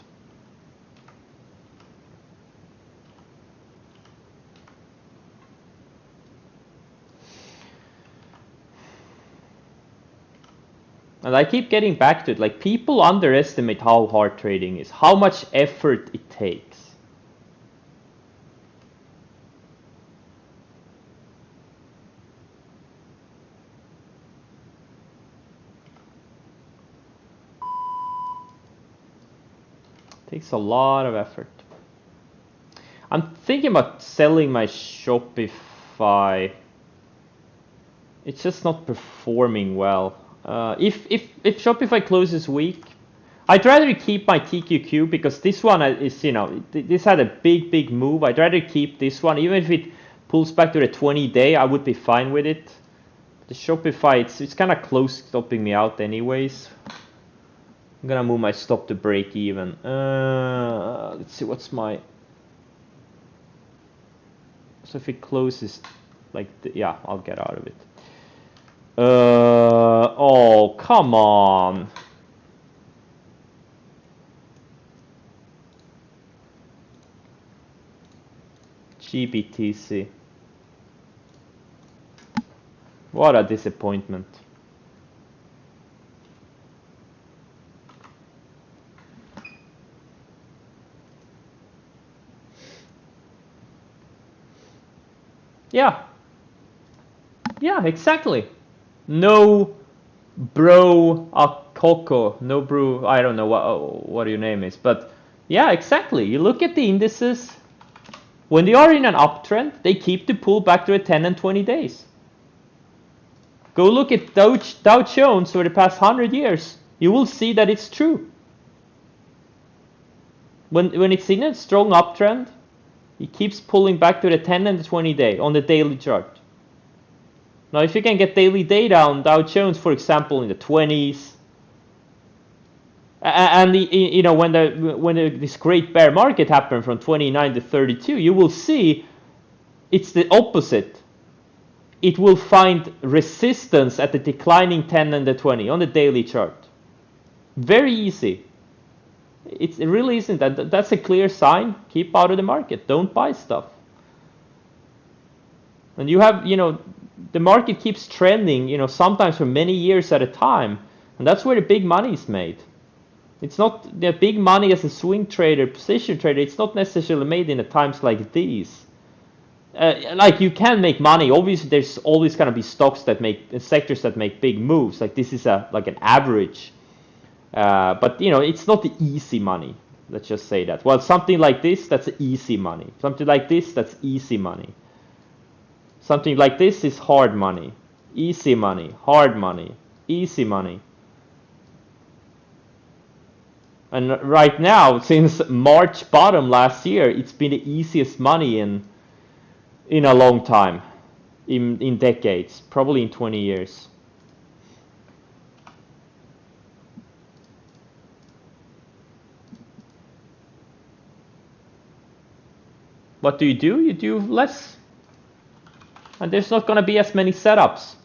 And I keep getting back to it. Like, people underestimate how hard trading is, how much effort it takes. Takes a lot of effort. I'm thinking about selling my Shopify. It's just not performing well. If Shopify closes weak, I'd rather keep my TQQ, because this one is, you know, this had a big move. I'd rather keep this one, even if it pulls back to the 20-day. I would be fine with it. The Shopify, it's kind of close stopping me out anyways. I'm gonna move my stop to break even. Let's see, what's my... So if it closes like, yeah, I'll get out of it. Oh, come on. GBTC. What a disappointment. Yeah. Yeah, exactly. No bro Coco, no brew, I don't know what your name is, but yeah, exactly. You look at the indices, when they are in an uptrend, they keep the pull back to a 10 and 20 days. Go look at Dow Jones for the past 100 years. You will see that it's true. When it's in a strong uptrend, it keeps pulling back to the 10 and the 20 day on the daily chart. Now, if you can get daily data on Dow Jones, for example, in the 20s, and you know, when this great bear market happened from 29 to 32, you will see it's the opposite. It will find resistance at the declining 10 and the 20 on the daily chart. Very easy. It really isn't. That's a clear sign. Keep out of the market. Don't buy stuff. And you have, you know, the market keeps trending, you know, sometimes for many years at a time, and that's where the big money is made. It's not the big money as a swing trader, position trader. It's not necessarily made in times like these. Like, you can make money. Obviously, there's always gonna be stocks that make sectors that make big moves. Like, this is like an average, but you know, it's not the easy money. Let's just say that. Well, something like this, that's easy money. Something like this, that's easy money. Something like this is hard money, easy money, hard money, easy money. And right now, since March bottom last year, it's been the easiest money in a long time, in decades, probably in 20 years. What do? You do less. And there's not going to be as many setups.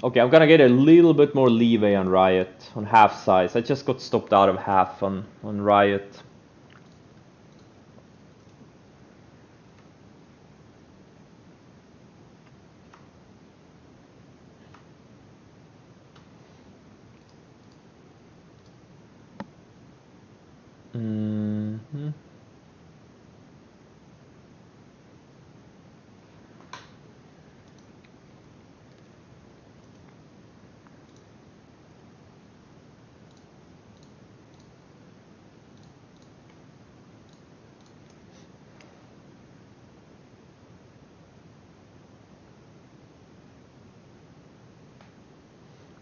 Okay, I'm gonna get a little bit more leeway on Riot, on half size. I just got stopped out of half on Riot. Mm-hmm.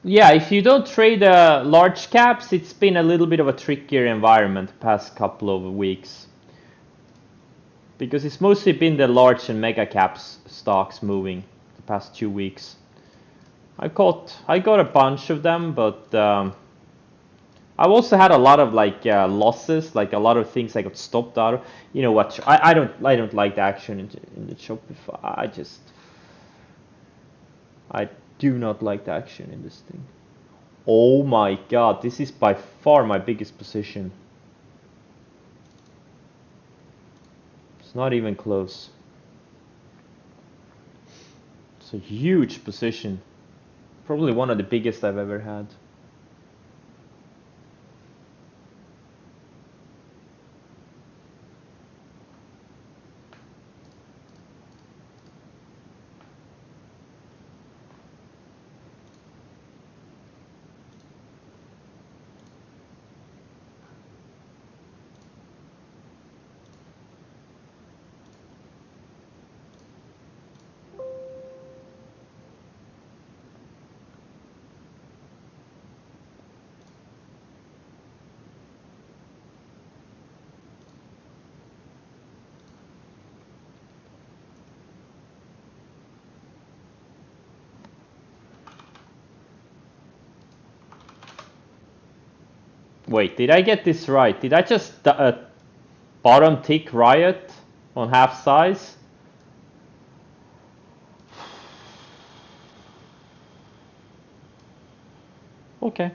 Yeah, if you don't trade large caps, it's been a little bit of a trickier environment the past couple of weeks. Because it's mostly been the large and mega caps stocks moving the past 2 weeks. I got a bunch of them, but I've also had a lot of like losses, like a lot of things I got stopped out of. You know what? I don't like the action in the Shopify. I do not like the action in this thing. Oh my god, this is by far my biggest position. It's not even close. It's a huge position. Probably one of the biggest I've ever had. Wait, did I get this right? Did I just bottom tick Riot on half size? Okay.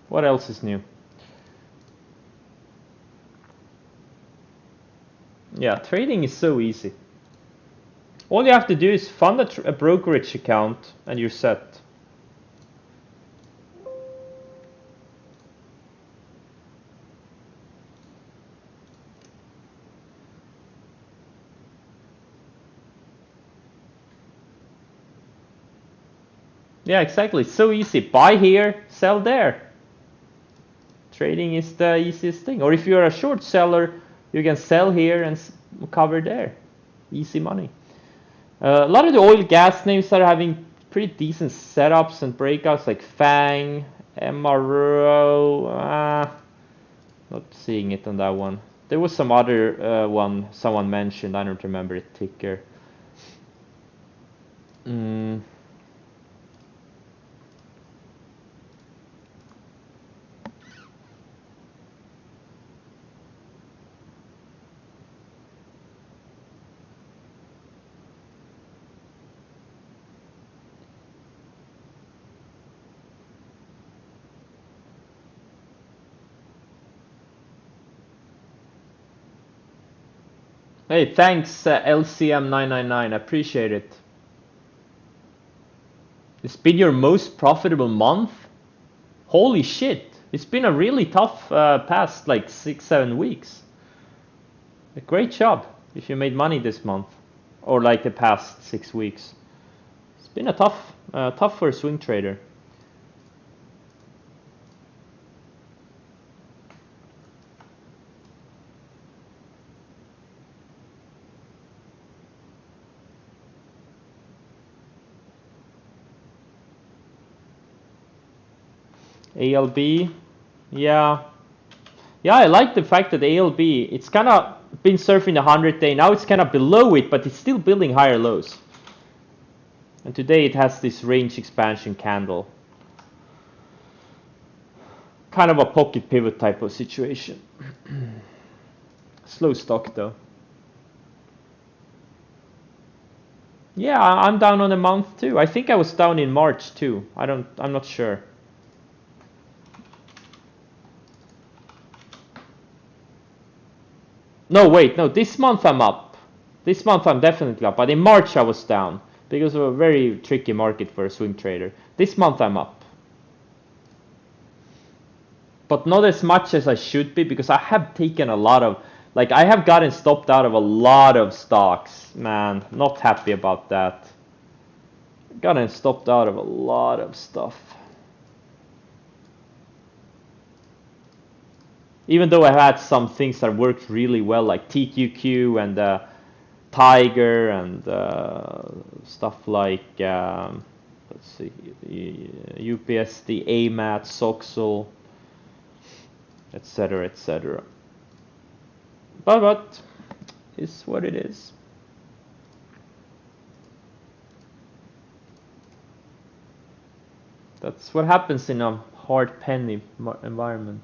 What else is new? Yeah, trading is so easy. All you have to do is fund a brokerage account and you're set. Yeah, exactly. It's so easy. Buy here, sell there. Trading is the easiest thing. Or if you're a short seller, you can sell here and cover there. Easy money. A lot of the oil gas names are having pretty decent setups and breakouts like Fang, MRO. Not seeing it on that one. There was some other one someone mentioned. I don't remember the ticker. Hey, thanks LCM999. Appreciate it. It's been your most profitable month? Holy shit! It's been a really tough past like 6-7 weeks. A great job if you made money this month, or like the past 6 weeks. It's been a tough for a swing trader. ALB, yeah, yeah. I like the fact that ALB, it's kind of been surfing the 100-day. Now it's kind of below it, but it's still building higher lows. And today it has this range expansion candle. Kind of a pocket pivot type of situation. Slow stock though. Yeah, I'm down on a month too. I think I was down in March too. I'm not sure. No, wait, no, this month I'm up. This month I'm definitely up, but in March I was down because of a very tricky market for a swing trader. This month I'm up. But not as much as I should be because I have taken a lot of, like I have gotten stopped out of a lot of stocks. Man, not happy about that. Gotten stopped out of a lot of stuff. Even though I've had some things that worked really well, like TQQ and Tiger and stuff like, let's see, UPSD, AMAT, Soxel, etc., etc. But it's what it is. That's what happens in a hard penny environment.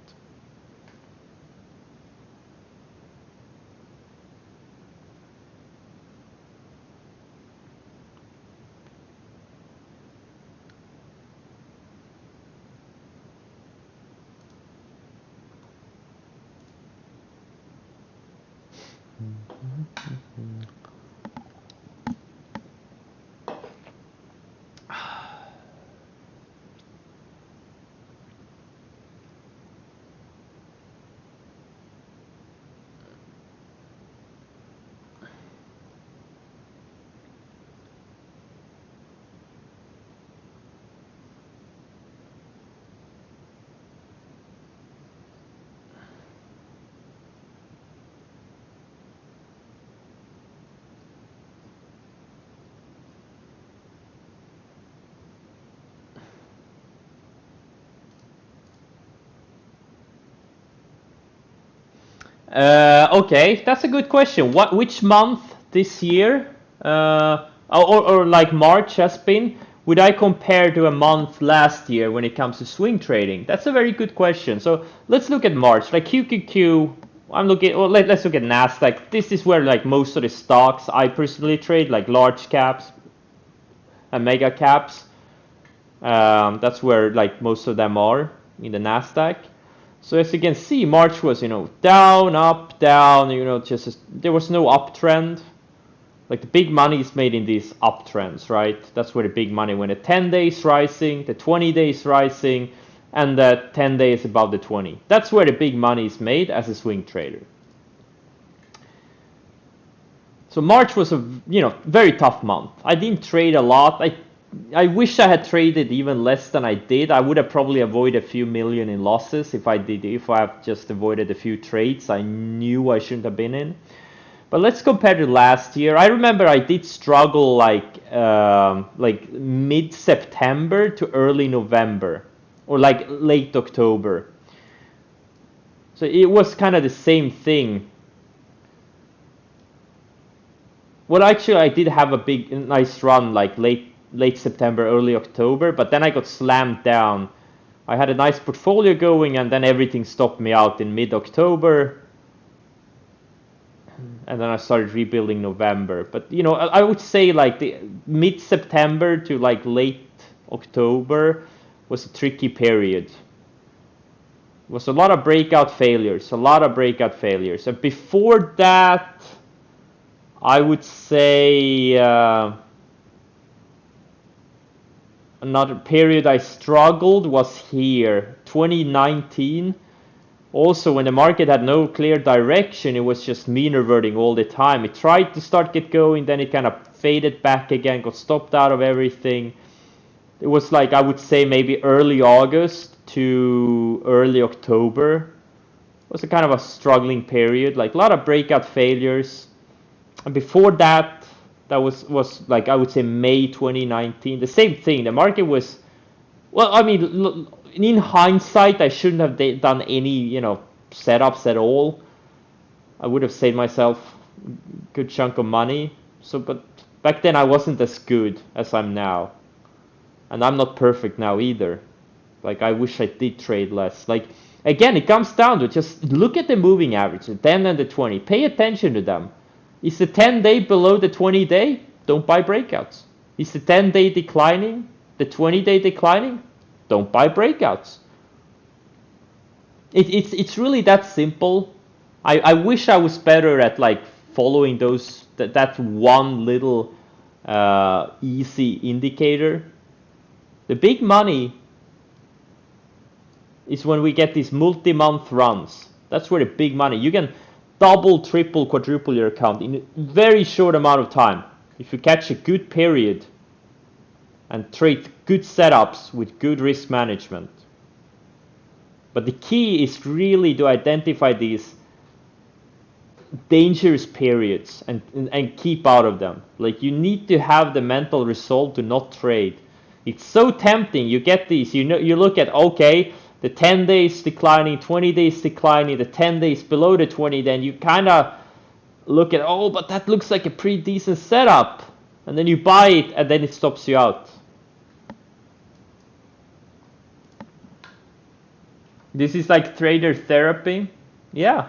Okay, that's a good question. Which month this year, or like March has been, would I compare to a month last year when it comes to swing trading? That's a very good question. So let's look at March. Like QQQ, I'm looking. Well, let's look at Nasdaq. This is where like most of the stocks I personally trade, like large caps and mega caps. That's where like most of them are in the Nasdaq. So as you can see, March was, down, up, down, there was no uptrend. Like the big money is made in these uptrends, right? That's where the big money, when the 10 days rising, the 20 days rising, and the 10 days above the 20. That's where the big money is made as a swing trader. So March was a, very tough month. I didn't trade a lot. I wish I had traded even less than I did. I would have probably avoided a few million in losses if I have just avoided a few trades I knew I shouldn't have been in. But let's compare to last year. I remember I did struggle like mid-September to early November, or like late October. So it was kind of the same thing. Well, actually, I did have a nice run like late September, early October, but then I got slammed down. I had a nice portfolio going, and then everything stopped me out in mid-October, and then I started rebuilding November. But I would say like the mid-September to like late October was a tricky period. It was a lot of breakout failures, And before that, I would say another period I struggled was here, 2019. Also, when the market had no clear direction, it was just mean reverting all the time. It tried to start get going, then it kind of faded back again, got stopped out of everything. It was like, I would say, maybe early August to early October. It was a kind of a struggling period, like a lot of breakout failures. And before that, that was like, I would say May 2019. The same thing. The market was, well, I mean, in hindsight, I shouldn't have done any, setups at all. I would have saved myself a good chunk of money. So, but back then I wasn't as good as I'm now, and I'm not perfect now either. Like, I wish I did trade less. Like, again, it comes down to just look at the moving average, the 10 and the 20. Pay attention to them. Is the 10-day below the 20-day? Don't buy breakouts. Is the 10-day declining? The 20-day declining? Don't buy breakouts. It's really that simple. I wish I was better at like following that one little easy indicator. The big money is when we get these multi-month runs. That's where the big money. You can double, triple, quadruple your account in a very short amount of time if you catch a good period and trade good setups with good risk management. But the key is really to identify these dangerous periods and keep out of them. Like, you need to have the mental resolve to not trade. It's so tempting. You get these, you look at, okay, the 10 days declining, 20 days declining, the 10 days below the 20, then you kind of look at, oh, but that looks like a pretty decent setup. And then you buy it, and then it stops you out. This is like trader therapy. Yeah.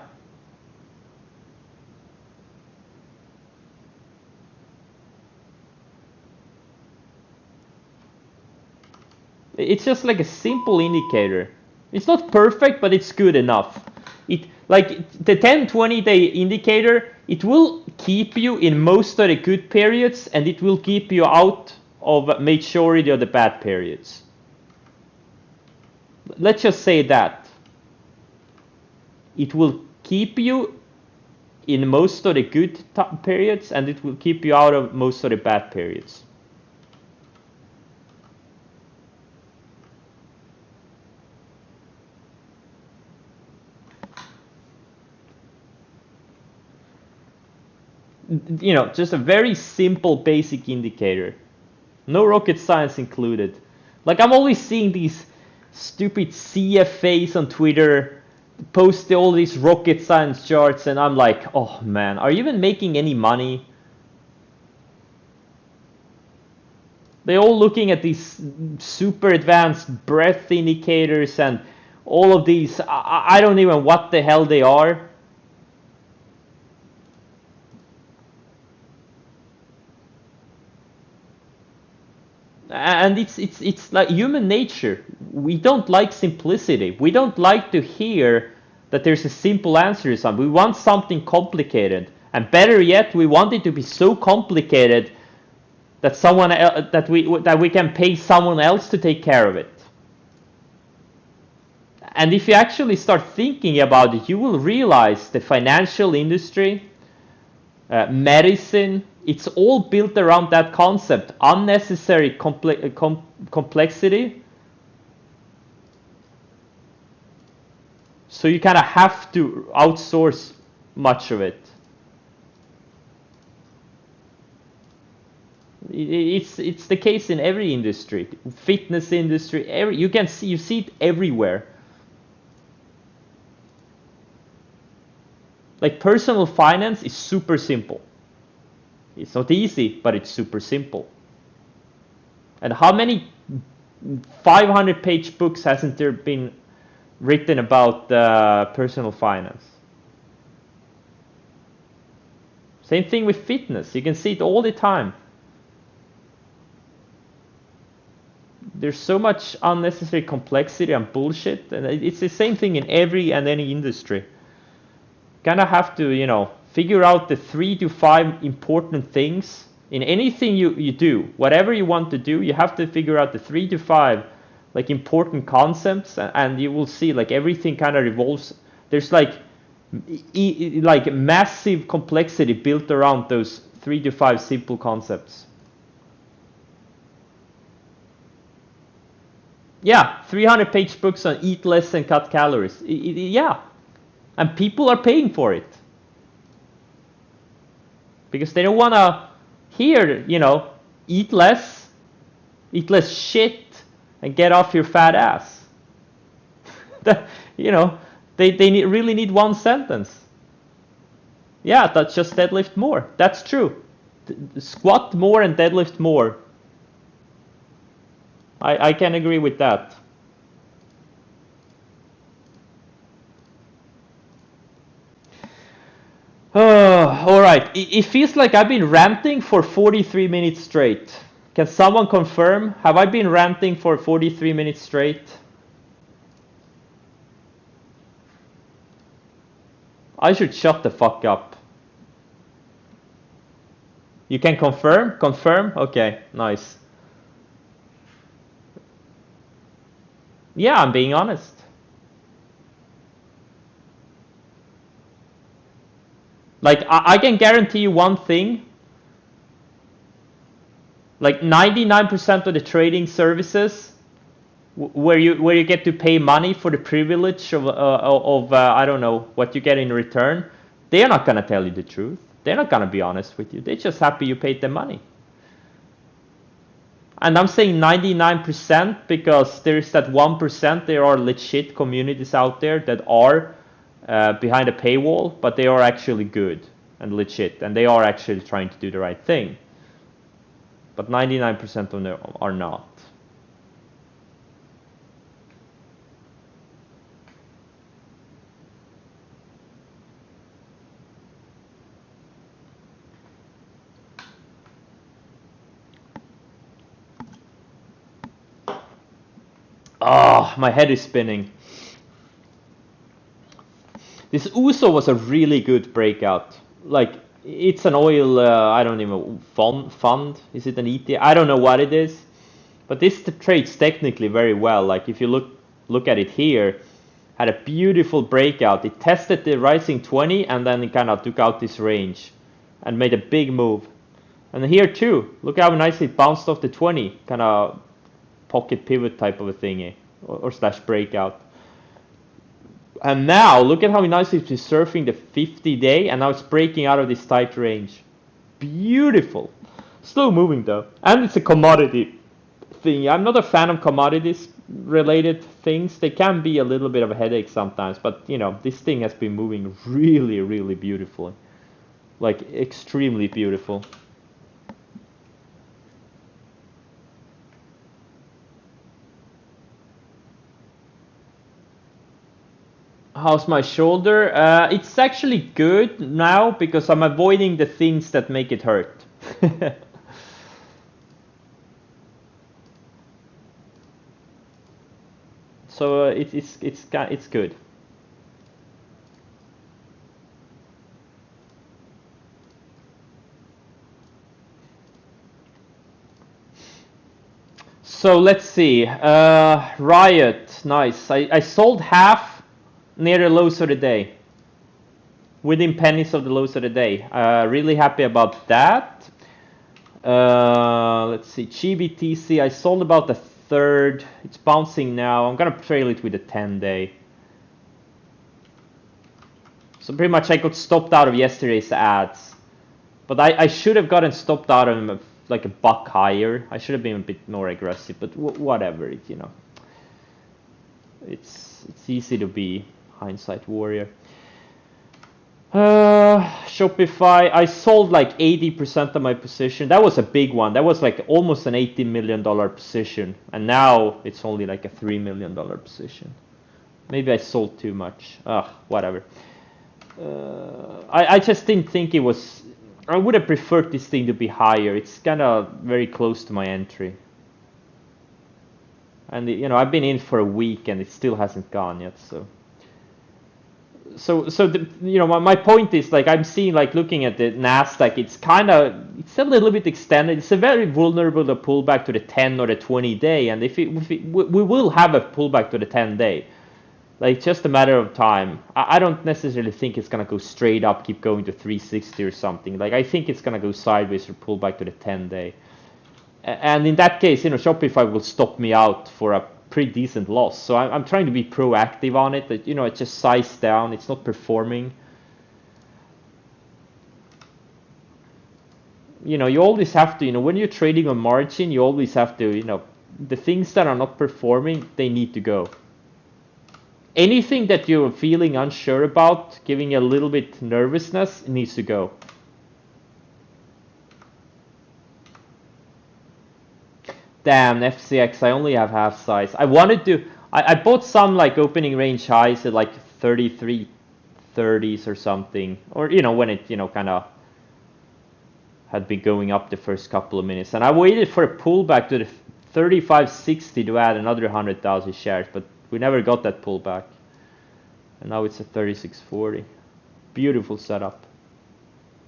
It's just like a simple indicator. It's not perfect, but it's good enough. It, like the 10-20 day indicator, it will keep you in most of the good periods, and it will keep you out of majority of the bad periods. Let's just say that. It will keep you in most of the good periods, and it will keep you out of most of the bad periods. Just a very simple basic indicator. No rocket science included. Like, I'm always seeing these stupid CFAs on Twitter post all these rocket science charts, and I'm like, oh man, are you even making any money? They're all looking at these super advanced breadth indicators and all of these. I don't even know what the hell they are. And it's like human nature. We don't like simplicity. We don't like to hear that there's a simple answer to something. We want something complicated, and better yet, we want it to be so complicated that that we can pay someone else to take care of it. And if you actually start thinking about it, you will realize the financial industry, medicine, it's all built around that concept: unnecessary complexity. So you kind of have to outsource much of it. It's the case in every industry, fitness industry. You see it everywhere. Like, personal finance is super simple. It's not easy, but it's super simple. And how many 500-page books hasn't there been written about personal finance? Same thing with fitness. You can see it all the time. There's so much unnecessary complexity and bullshit, and it's the same thing in every and any industry. Kind of have to, figure out the 3 to 5 important things in anything you do. Whatever you want to do, you have to figure out the 3 to 5 like important concepts, and you will see like everything kind of revolves. There's like like massive complexity built around those 3 to 5 simple concepts. Yeah, 300-page books on eat less and cut calories. Yeah, and people are paying for it because they don't want to hear, eat less shit, and get off your fat ass. They really need one sentence. Yeah, that's just deadlift more. That's true. Squat more and deadlift more. I can agree with that. All right. It feels like I've been ranting for 43 minutes straight. Can someone confirm? Have I been ranting for 43 minutes straight? I should shut the fuck up. You can confirm? Confirm? Okay, nice. Yeah, I'm being honest. Like, I can guarantee you one thing. Like 99% of the trading services where you get to pay money for the privilege of I don't know what you get in return, they're not gonna tell you the truth. They're not gonna be honest with you. They're just happy you paid them money. And I'm saying 99% because there's that 1%. There are legit communities out there that are behind a paywall, but they are actually good and legit, and they are actually trying to do the right thing. But 99% of them are not. Oh, my head is spinning. This Uso was a really good breakout. Like, it's an oil, I don't even, fund? Is it an ETF? I don't know what it is. But this trades technically very well. Like, if you look at it here, had a beautiful breakout. It tested the rising 20 and then it kind of took out this range and made a big move. And here too, look how nicely it bounced off the 20, kind of pocket pivot type of a thingy, or slash breakout. And now look at how nicely it's surfing the 50-day, and now it's breaking out of this tight range. Beautiful. Slow moving though, and it's a commodity thing. I'm not a fan of commodities related things. They can be a little bit of a headache sometimes, but this thing has been moving really, really beautifully, like extremely beautiful. How's my shoulder? It's actually good now because I'm avoiding the things that make it hurt. So it's good. So let's see. Riot, nice. I sold half near the lows of the day, within pennies of the lows of the day. Really happy about that. Let's see. GBTC, I sold about the third. It's bouncing now. I'm gonna trail it with a 10-day. So pretty much I got stopped out of yesterday's ads, but I should have gotten stopped out of them like a buck higher. I should have been a bit more aggressive, but whatever. It's easy to be hindsight warrior. Shopify, I sold like 80% of my position. That was a big one. That was like almost an $80 million position, and now it's only like a $3 million position. Maybe I sold too much. Whatever. I just didn't think it was. I would have preferred this thing to be higher. It's kind of very close to my entry, and I've been in for a week and it still hasn't gone yet. so the, my point is, like, I'm seeing, like, looking at the Nasdaq, it's a little bit extended. It's a very vulnerable to pullback to the 10 or the 20 day, and if we will have a pullback to the 10 day, like, just a matter of time. I don't necessarily think it's gonna go straight up, keep going to 360 or something. Like, I think it's gonna go sideways or pull back to the 10 day, and in that case, Shopify will stop me out for a pretty decent loss. So I'm trying to be proactive on it. That it's just sized down. It's not performing. You always have to. When you're trading on margin, you always have to. The things that are not performing, they need to go. Anything that you're feeling unsure about, giving a little bit nervousness, needs to go. Damn, FCX, I only have half size. I wanted to, I bought some, like, opening range highs at like 33.30s or something. Or, when it, kind of had been going up the first couple of minutes. And I waited for a pullback to the 35.60 to add another 100,000 shares, but we never got that pullback. And now it's at 36.40. Beautiful setup.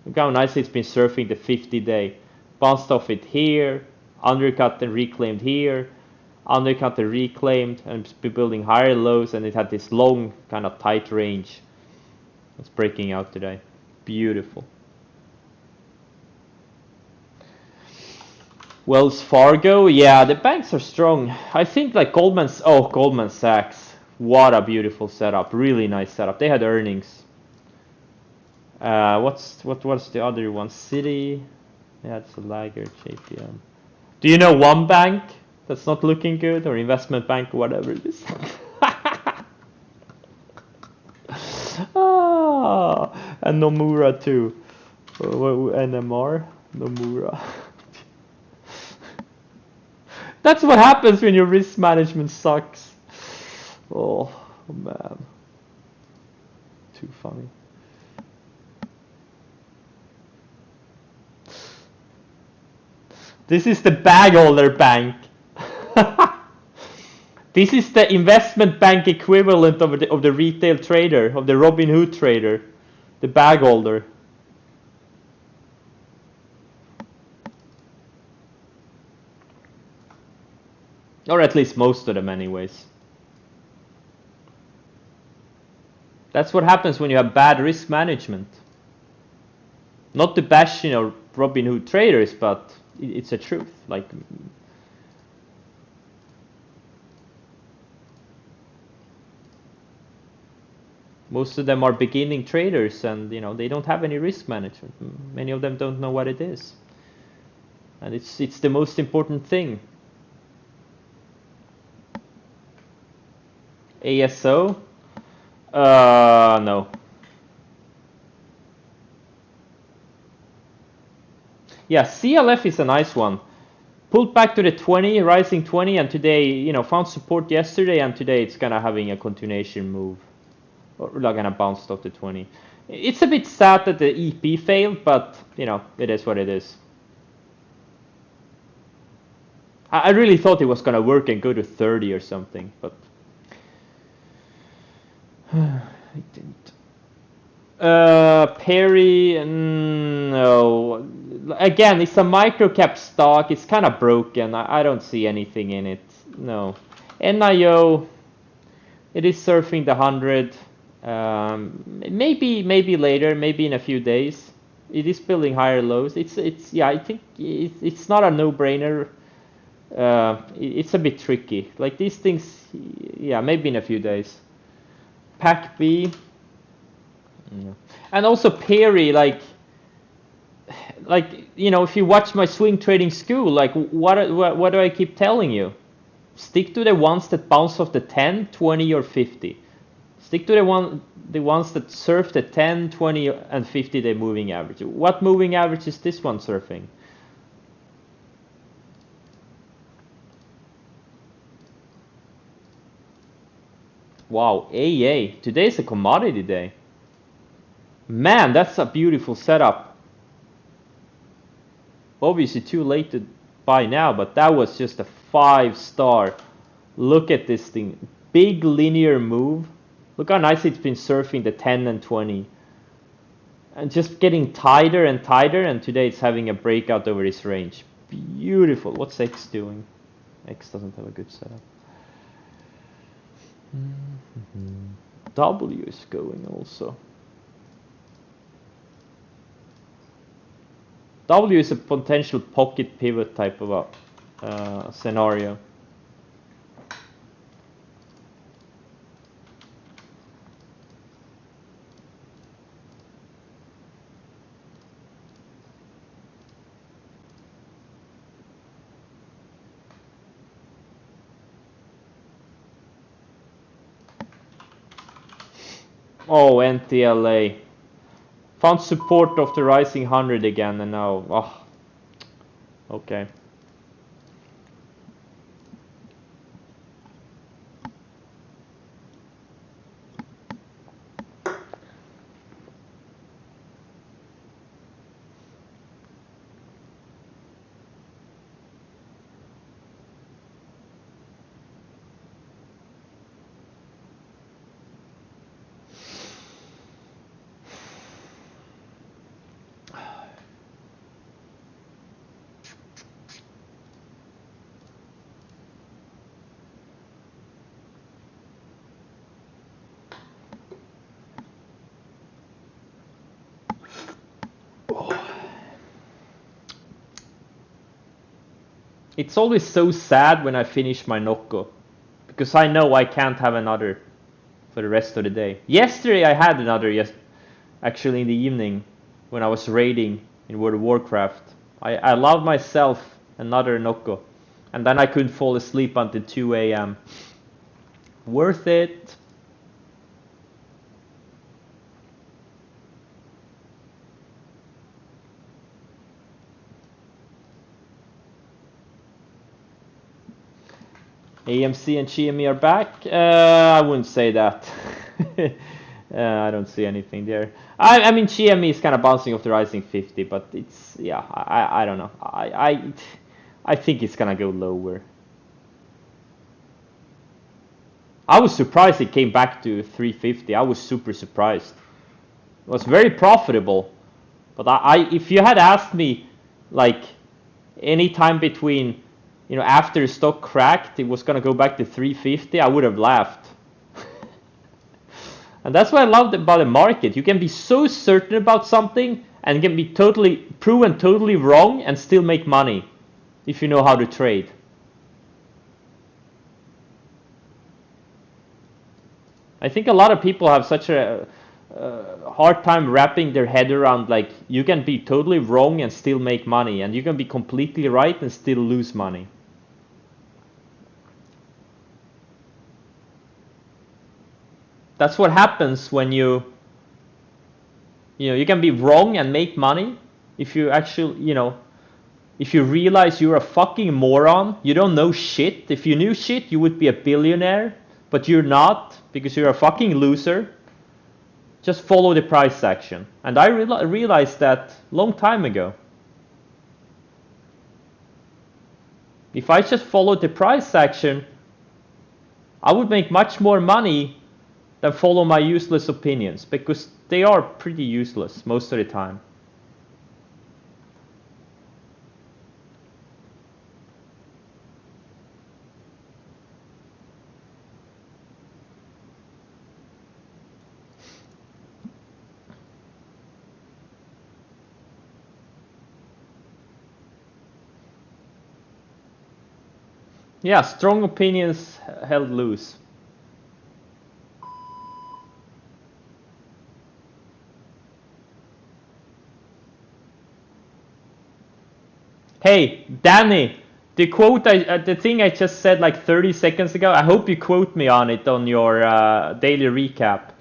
Look how nicely it's been surfing the 50 day. Bounced off it here. Undercut and reclaimed here, undercut and reclaimed, and it's been building higher lows, and it had this long kind of tight range. It's breaking out today. Beautiful. Wells Fargo, yeah, the banks are strong. I think, like, Goldman Sachs. What a beautiful setup. Really nice setup. They had earnings. What was the other one? Citi. Yeah, it's a laggard. JPM. Do you know one bank that's not looking good, or investment bank, or whatever it is? And Nomura too. NMR, Nomura. That's what happens when your risk management sucks. Oh man, too funny. This is the bag holder bank. This is the investment bank equivalent of the retail trader, of the Robinhood trader, the bag holder. Or at least most of them anyways. That's what happens when you have bad risk management. Not to bash, Robinhood traders, but it's a truth. Like, most of them are beginning traders, and they don't have any risk management. Many of them don't know what it is, and it's the most important thing. ASO, no. Yeah, CLF is a nice one. Pulled back to the 20, rising 20, and today, found support yesterday, and today it's kind of having a continuation move. Or like kind of bounced off the 20. It's a bit sad that the EP failed, but, it is what it is. I really thought it was going to work and go to 30 or something, but it didn't. Perry, no. Again, it's a microcap stock. It's kind of broken. I don't see anything in it. No. NIO, it is surfing the 100. Maybe later, maybe in a few days. It is building higher lows. Yeah, I think it's not a no-brainer. It's a bit tricky. Like, these things, yeah, maybe in a few days. PAC-B. Yeah. And also Perry, like if you watch my swing trading school, like, what do I keep telling you? Stick to the ones that bounce off the 10, 20, or 50. Stick to the ones that surf the 10, 20, and 50-day moving average. What moving average is this one surfing? Wow, AA. Today's a commodity day. Man, that's a beautiful setup. Obviously too late to buy now, but that was just a 5-star. Look at this thing. Big linear move. Look how nice it's been surfing the 10 and 20. And just getting tighter and tighter, and today it's having a breakout over this range. Beautiful. What's X doing? X doesn't have a good setup. W is going also. W is a potential pocket pivot type of a scenario. Oh, NTLA. Found support of the rising 100 again, and now, oh, okay. It's always so sad when I finish my Nocco, because I know I can't have another for the rest of the day. Yesterday I had another, yes, actually in the evening when I was raiding in World of Warcraft. I allowed myself another Nocco, and then I couldn't fall asleep until 2 a.m. Worth it. AMC and GME are back. I wouldn't say that. I don't see anything there. I mean, GME is kind of bouncing off the rising 50, but it's, yeah, I don't know. I think it's gonna go lower. I was surprised it came back to 350. I was super surprised. It was very profitable, but if you had asked me, like, any time between, you know, after the stock cracked, it was gonna go back to 350, I would have laughed. And that's what I love about the market. You can be so certain about something and can be totally proven totally wrong and still make money if you know how to trade. I think a lot of people have such a hard time wrapping their head around, like, you can be totally wrong and still make money, and you can be completely right and still lose money. That's what happens when you know, you can be wrong and make money if you actually, you know, if you realize you're a fucking moron, you don't know shit. If you knew shit, you would be a billionaire, but you're not because you're a fucking loser. Just follow the price action. And I realized that long time ago. If I just followed the price action, I would make much more money than follow my useless opinions, because they are pretty useless most of the time. Yeah, strong opinions held loose. Hey, Danny, the quote, the thing I just said like 30 seconds ago, I hope you quote me on it on your daily recap.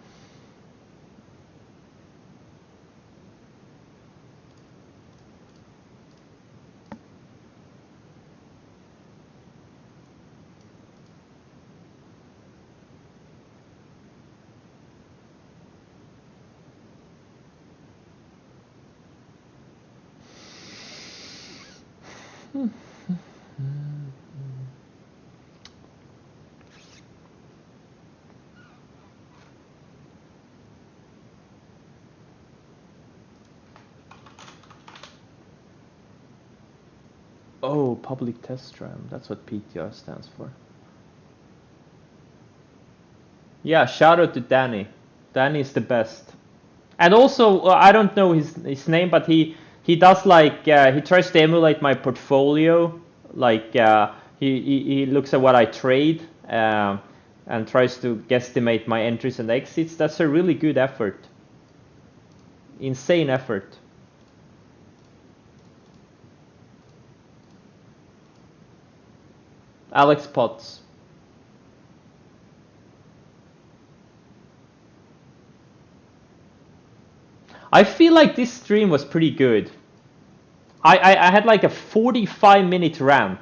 Oh, public test RAM. That's what PTR stands for. Yeah, shout out to Danny. Danny is the best. And also, I don't know his name, but he does like he tries to emulate my portfolio. Like he looks at what I trade and tries to guesstimate my entries and exits. That's a really good effort. Insane effort. Alex Potts. I feel like this stream was pretty good. I had like a 45-minute rant.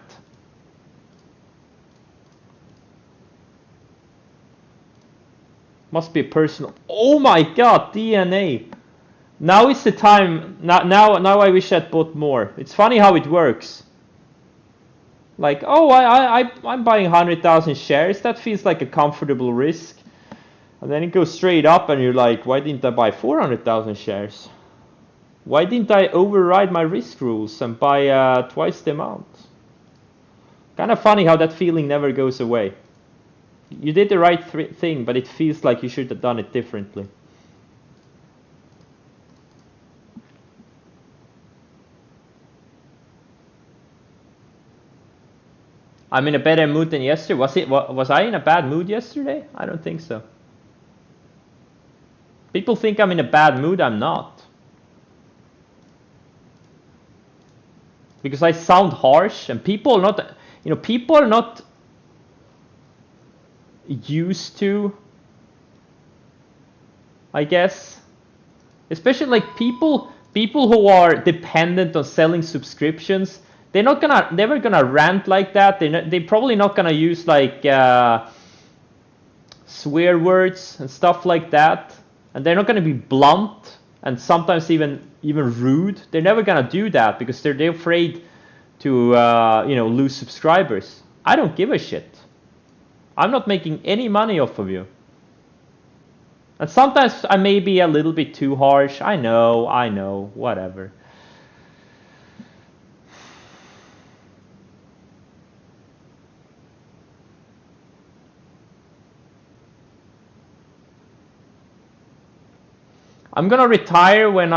Must be personal. Oh my god, DNA. Now is the time. Now I wish I'd bought more. It's funny how it works. Like, oh, I'm buying 100,000 shares. That feels like a comfortable risk. And then it goes straight up and you're like, why didn't I buy 400,000 shares? Why didn't I override my risk rules and buy twice the amount? Kind of funny how that feeling never goes away. You did the right thing, but it feels like you should have done it differently. I'm in a better mood than yesterday. Was I in a bad mood yesterday? I don't think so. People think I'm in a bad mood. I'm not. Because I sound harsh and people are not, people are not used to, I guess, especially like people who are dependent on selling subscriptions. They're never gonna rant like that. They're probably not gonna use like swear words and stuff like that, and they're not gonna be blunt and sometimes even rude. They're never gonna do that because they're afraid to lose subscribers. I don't give a shit. I'm not making any money off of you. And sometimes I may be a little bit too harsh. I know, whatever. I'm gonna retire when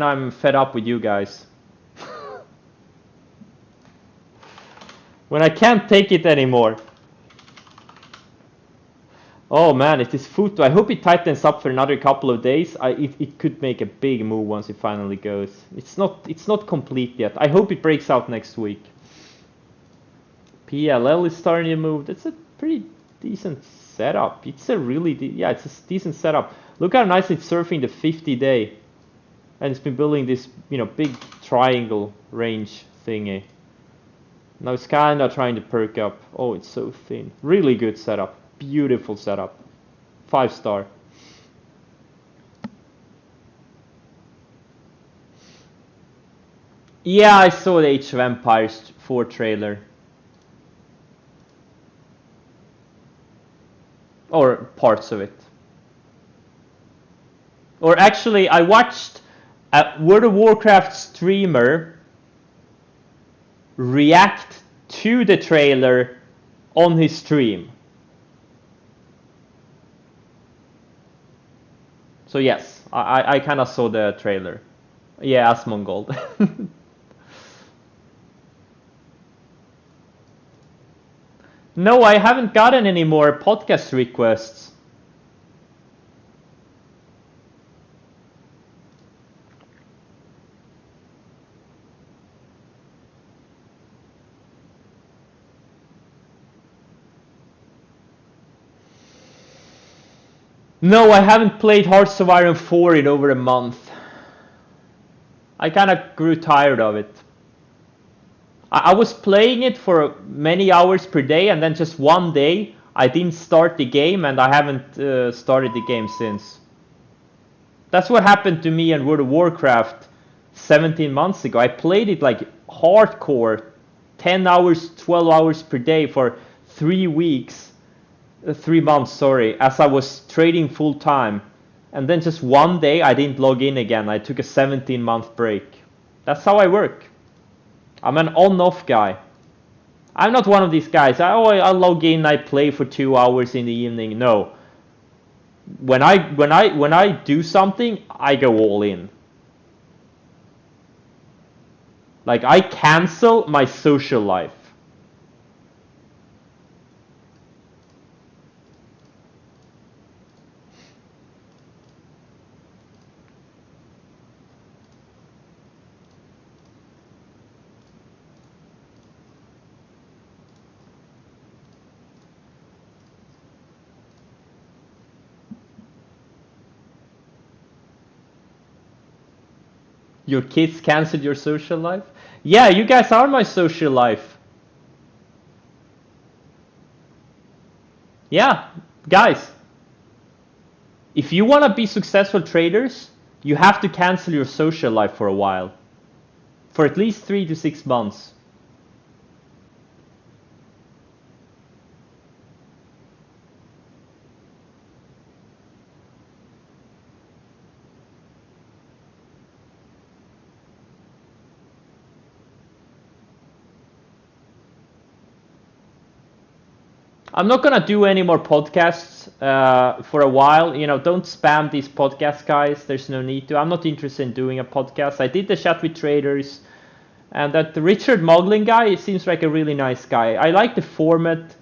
I'm fed up with you guys. When I can't take it anymore. Oh man, it is Futo. I hope it tightens up for another couple of days. It could make a big move once it finally goes. It's not complete yet. I hope it breaks out next week. PLL is starting to move. That's a pretty decent setup. It's it's a decent setup. Look how nice it's surfing the 50-day. And it's been building this, big triangle range thingy. Now it's kind of trying to perk up. Oh, it's so thin. Really good setup. Beautiful setup. 5-star. Yeah, I saw the Age of Empires 4 trailer. Or parts of it. Or actually, I watched a World of Warcraft streamer react to the trailer on his stream. So yes, I kind of saw the trailer. Yeah, Asmongold. No, I haven't gotten any more podcast requests. No, I haven't played Hearts of Iron 4 in over a month. I kind of grew tired of it. I was playing it for many hours per day, and then just one day I didn't start the game, and I haven't started the game since. That's what happened to me in World of Warcraft 17 months ago. I played it like hardcore, 10 hours, 12 hours per day for 3 weeks. 3 months, sorry, as I was trading full time. And then just one day I didn't log in again. I took a 17-month break. That's how I work. I'm an on-off guy. I'm not one of these guys. I log in, I play for 2 hours in the evening. No. When I do something, I go all in. Like, I cancel my social life. Your kids canceled your social life? Yeah, you guys are my social life. Yeah, guys, if you want to be successful traders, you have to cancel your social life for a while. For at least 3 to 6 months. I'm not gonna do any more podcasts for a while. You know, don't spam these podcast guys. There's no need to. I'm not interested in doing a podcast. I did the chat with traders, and that the Richard Moglen guy seems like a really nice guy. I like the format.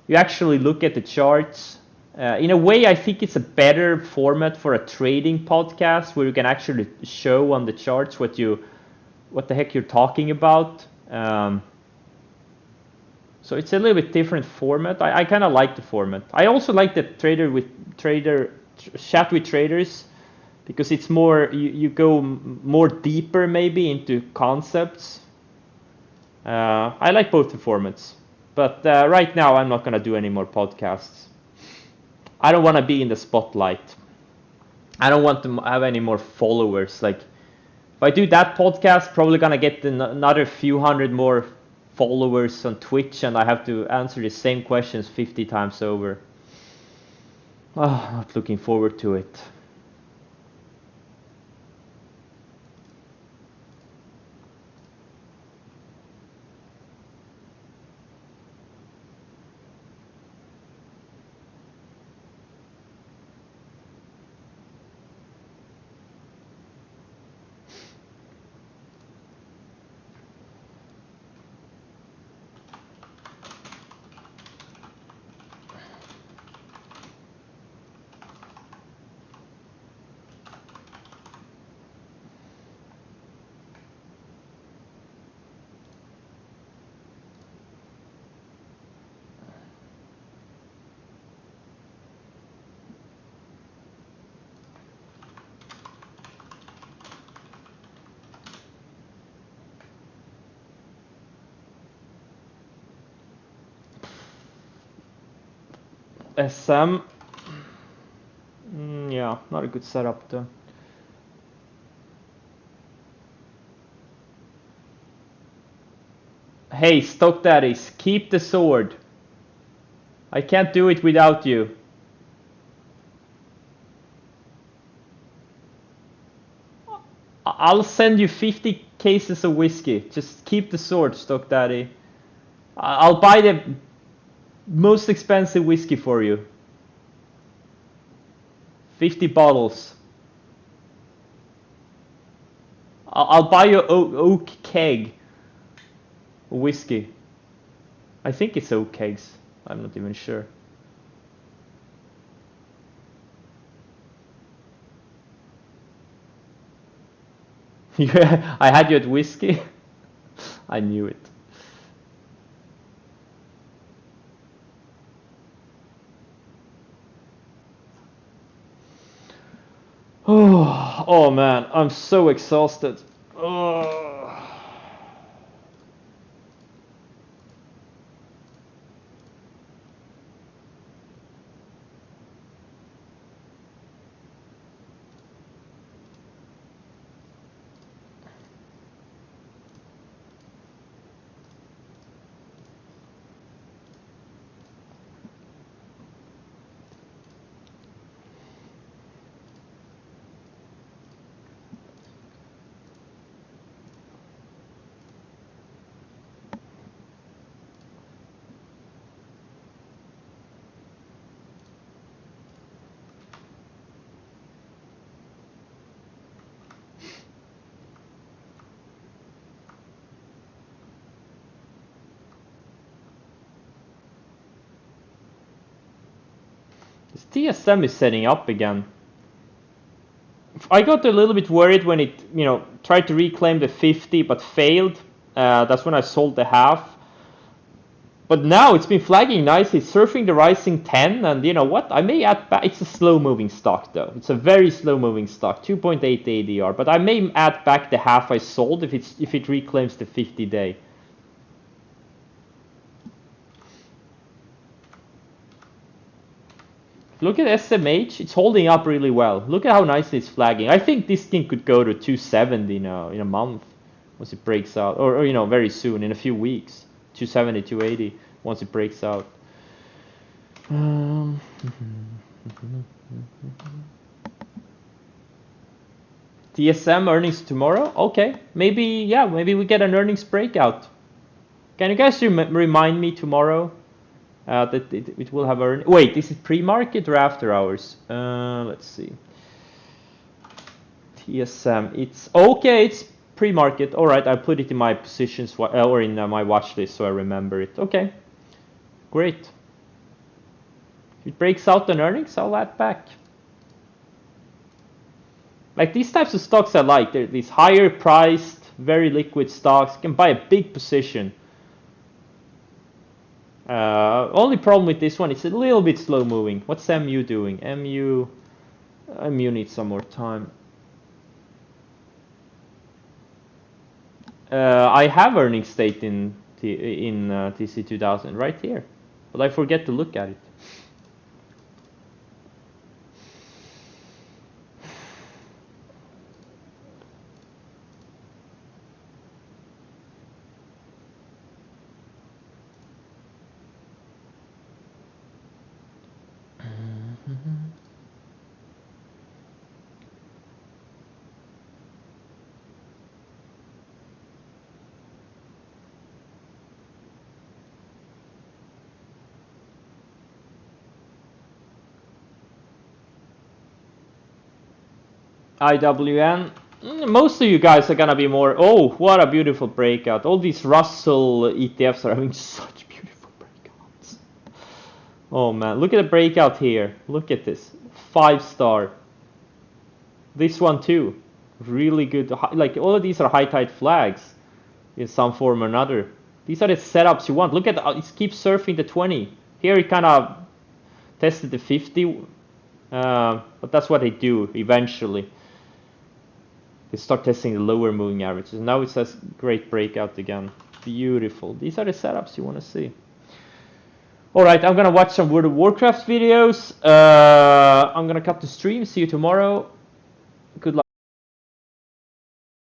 You actually look at the charts. In a way, I think it's a better format for a trading podcast where you can actually show on the charts what the heck you're talking about. So it's a little bit different format. I kind of like the format. I also like the chat with traders because it's more you go more deeper maybe into concepts. I like both the formats, but right now I'm not gonna do any more podcasts. I don't want to be in the spotlight. I don't want to have any more followers. Like if I do that podcast, probably gonna get another few hundred more followers on Twitch, and I have to answer the same questions 50 times over. Oh, not looking forward to it. SM. Yeah, not a good setup though. Hey, stock daddies, keep the sword. I can't do it without you. I'll send you 50 cases of whiskey. Just keep the sword, stock daddy. I'll buy the most expensive whiskey for you. 50 bottles. I'll buy you oak keg of whiskey. I think it's oak kegs. I'm not even sure. Yeah, I had you at whiskey. I knew it. Oh man, I'm so exhausted. Oh. TSM is setting up again. I got a little bit worried when it, tried to reclaim the 50 but failed. That's when I sold the half. But now it's been flagging nicely, surfing the rising 10, and you know what? I may add back. It's a slow-moving stock though. It's a very slow-moving stock, 2.8 ADR. But I may add back the half I sold if it reclaims the 50-day. Look at SMH, it's holding up really well. Look at how nicely it's flagging. I think this thing could go to 270 now in a month once it breaks out, or very soon, in a few weeks. 270, 280 once it breaks out. TSM earnings tomorrow? Okay, maybe we get an earnings breakout. Can you guys remind me tomorrow? That it will have earnings. Wait, is it pre-market or after hours? Let's see. TSM, it's okay. It's pre-market. All right, I put it in my positions or in my watch list so I remember it. Okay, great. If it breaks out on earnings, I'll add back. Like these types of stocks I like. They're these higher priced, very liquid stocks. You can buy a big position. Only problem with this one, it's a little bit slow moving. What's MU doing? MU needs some more time. I have earnings state in TC2000 right here, but I forget to look at it. IWN, most of you guys are gonna be more, oh, what a beautiful breakout. All these Russell ETFs are having such beautiful breakouts. Oh man, look at the breakout here. Look at this, 5-star. This one too, really good. Like all of these are high tide flags in some form or another. These are the setups you want. Look at it keeps surfing the 20. Here it kind of tested the 50, but that's what they do eventually. They start testing the lower moving averages. Now it says great breakout again. Beautiful. These are the setups you want to see. Alright, I'm gonna watch some World of Warcraft videos. I'm gonna cut the stream. See you tomorrow. Good luck.